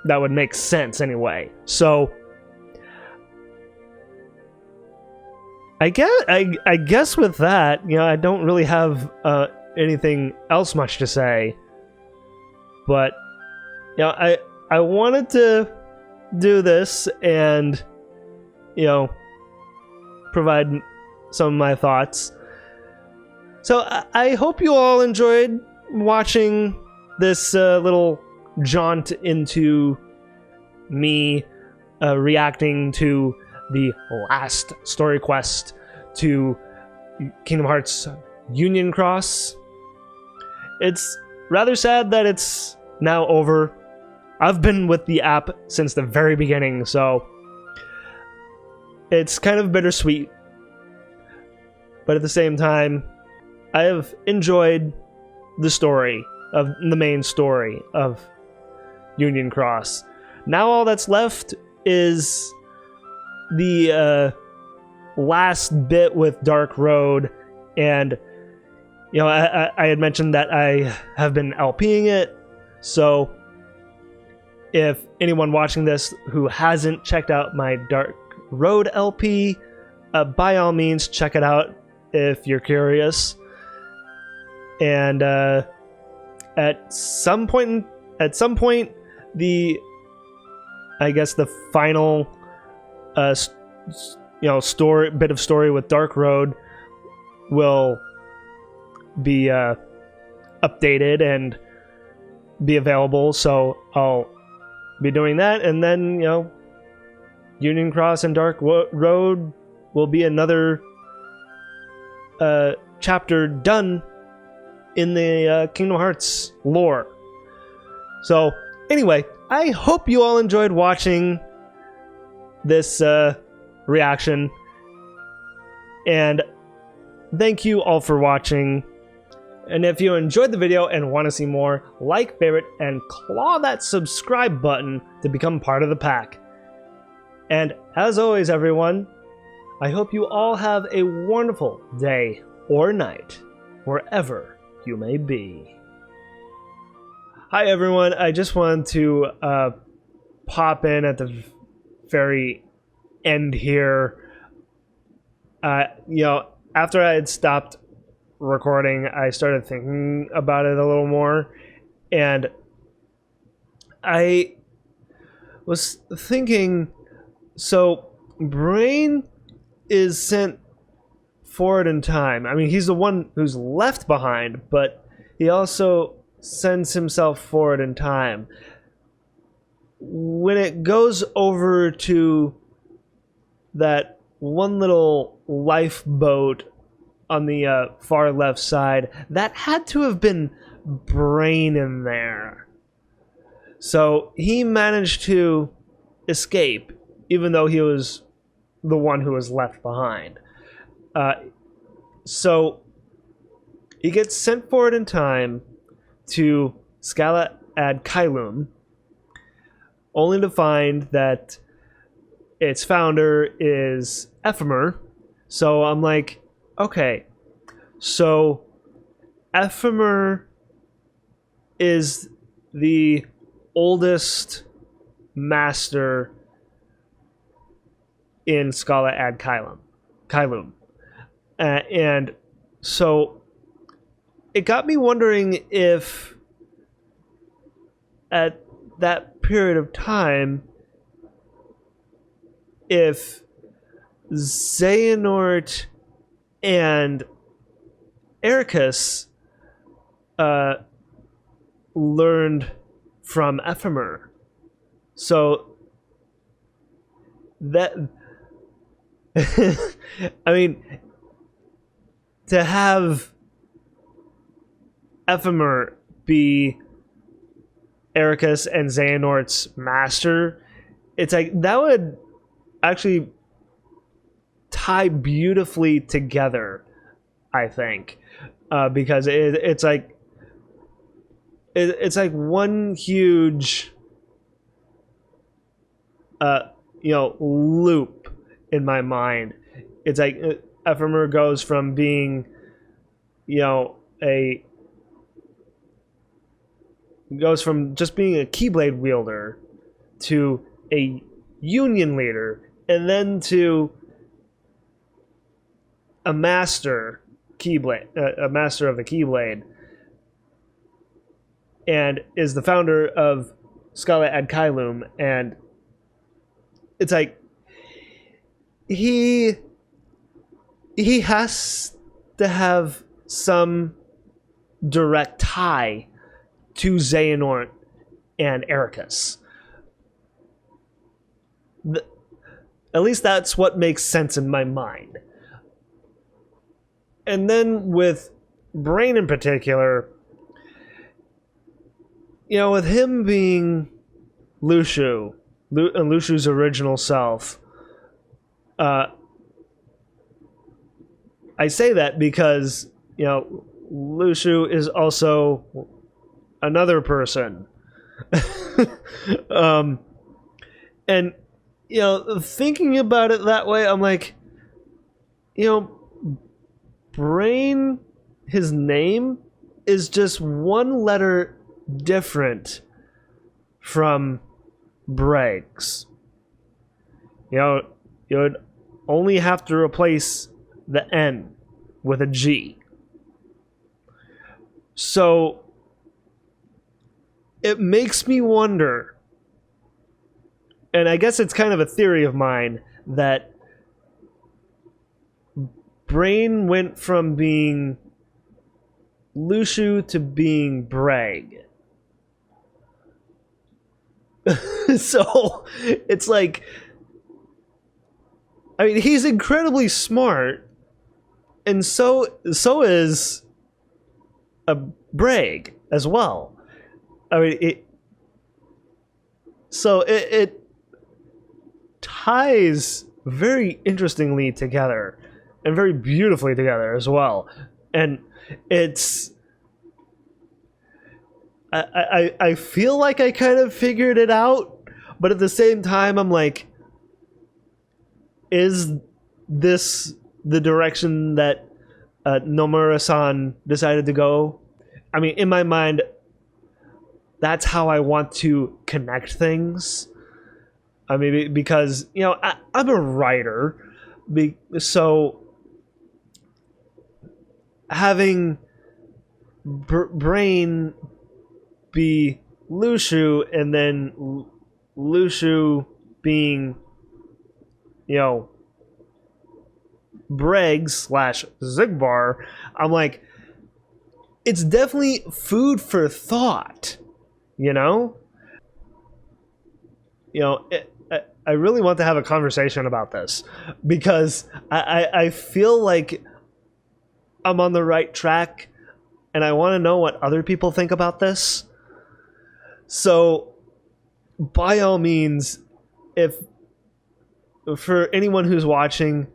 that would make sense anyway. So I guess with that, you know, I don't really have anything else much to say. But you know, I wanted to do this and, you know, provide some of my thoughts. So I hope you all enjoyed watching this little jaunt into me reacting to the last story quest to Kingdom Hearts Union Cross. It's rather sad that it's now over. I've been with the app since the very beginning, so it's kind of bittersweet. But at the same time, I have enjoyed the story of the main story of Union Cross. Now all that's left is the last bit with Dark Road, and you know, I had mentioned that I have been LPing it, so if anyone watching this who hasn't checked out my Dark Road LP, by all means check it out if you're curious. And at some point, the final bit of story with Dark Road will be updated and be available, so I'll be doing that, and then, you know, Union Cross and Dark Road will be another chapter done in the Kingdom Hearts lore. So anyway, I hope you all enjoyed watching this reaction, and thank you all for watching. And if you enjoyed the video and want to see more, like, favorite, and claw that subscribe button to become part of the pack. And as always, everyone, I hope you all have a wonderful day or night, wherever you may be. Hi everyone, I just wanted to pop in at the very end here. You know, after I had stopped recording, I started thinking about it a little more, and I was thinking, so Brain is sent forward in time. I mean, he's the one who's left behind, but he also sends himself forward in time. When it goes over to that one little lifeboat on the far left side, that had to have been Brain in there. So he managed to escape, even though he was the one who was left behind. So he gets sent forward in time to Scala ad Kailum, only to find that its founder is Ephemer. So I'm like, okay, so Ephemer is the oldest master in Scala ad Kailum. And so it got me wondering if at that period of time, if Xehanort and Ericus learned from Ephemer. So that I mean, to have Ephemer be Ericus and Xehanort's master, it's like that would actually tie beautifully together, I think, because it's like one huge loop in my mind. It's like Ephemer goes from being just being a keyblade wielder to a union leader, and then to a master keyblade, a master of the keyblade, and is the founder of Scarlet Adkylum. And it's like he has to have some direct tie to Xehanort and Ericus. At least that's what makes sense in my mind. And then with Brain in particular, you know, with him being Lushu's original self, I say that because, you know, Lushu is also another person. And, you know, thinking about it that way, I'm like, you know, Brain, his name is just one letter different from Braig's. You know, you would only have to replace the N with a G. So it makes me wonder, and I guess it's kind of a theory of mine, that Brain went from being Lushu to being Braig. So it's like, I mean, he's incredibly smart, and so is a Braig as well. I mean, it ties very interestingly together and very beautifully together as well. And it's, I feel like I kind of figured it out, but at the same time I'm like, is this the direction that Nomura-san decided to go? I mean, in my mind, that's how I want to connect things. I mean, because, you know, I'm a writer, so having Brain be Lushu and then Lushu being, you know, Braig/Xigbar, I'm like, it's definitely food for thought, you know? You know, I really want to have a conversation about this, because I feel like I'm on the right track, and I want to know what other people think about this. So, by all means, if for anyone who's watching,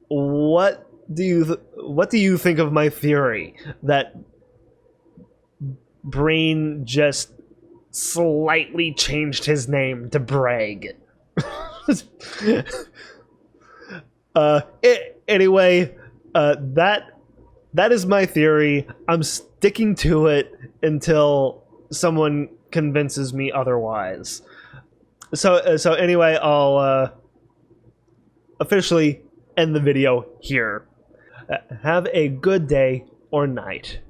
what do you think of my theory that Brain just slightly changed his name to Braig? Anyway, that is my theory. I'm sticking to it until someone convinces me otherwise. So anyway, I'll officially end the video here. Have a good day or night.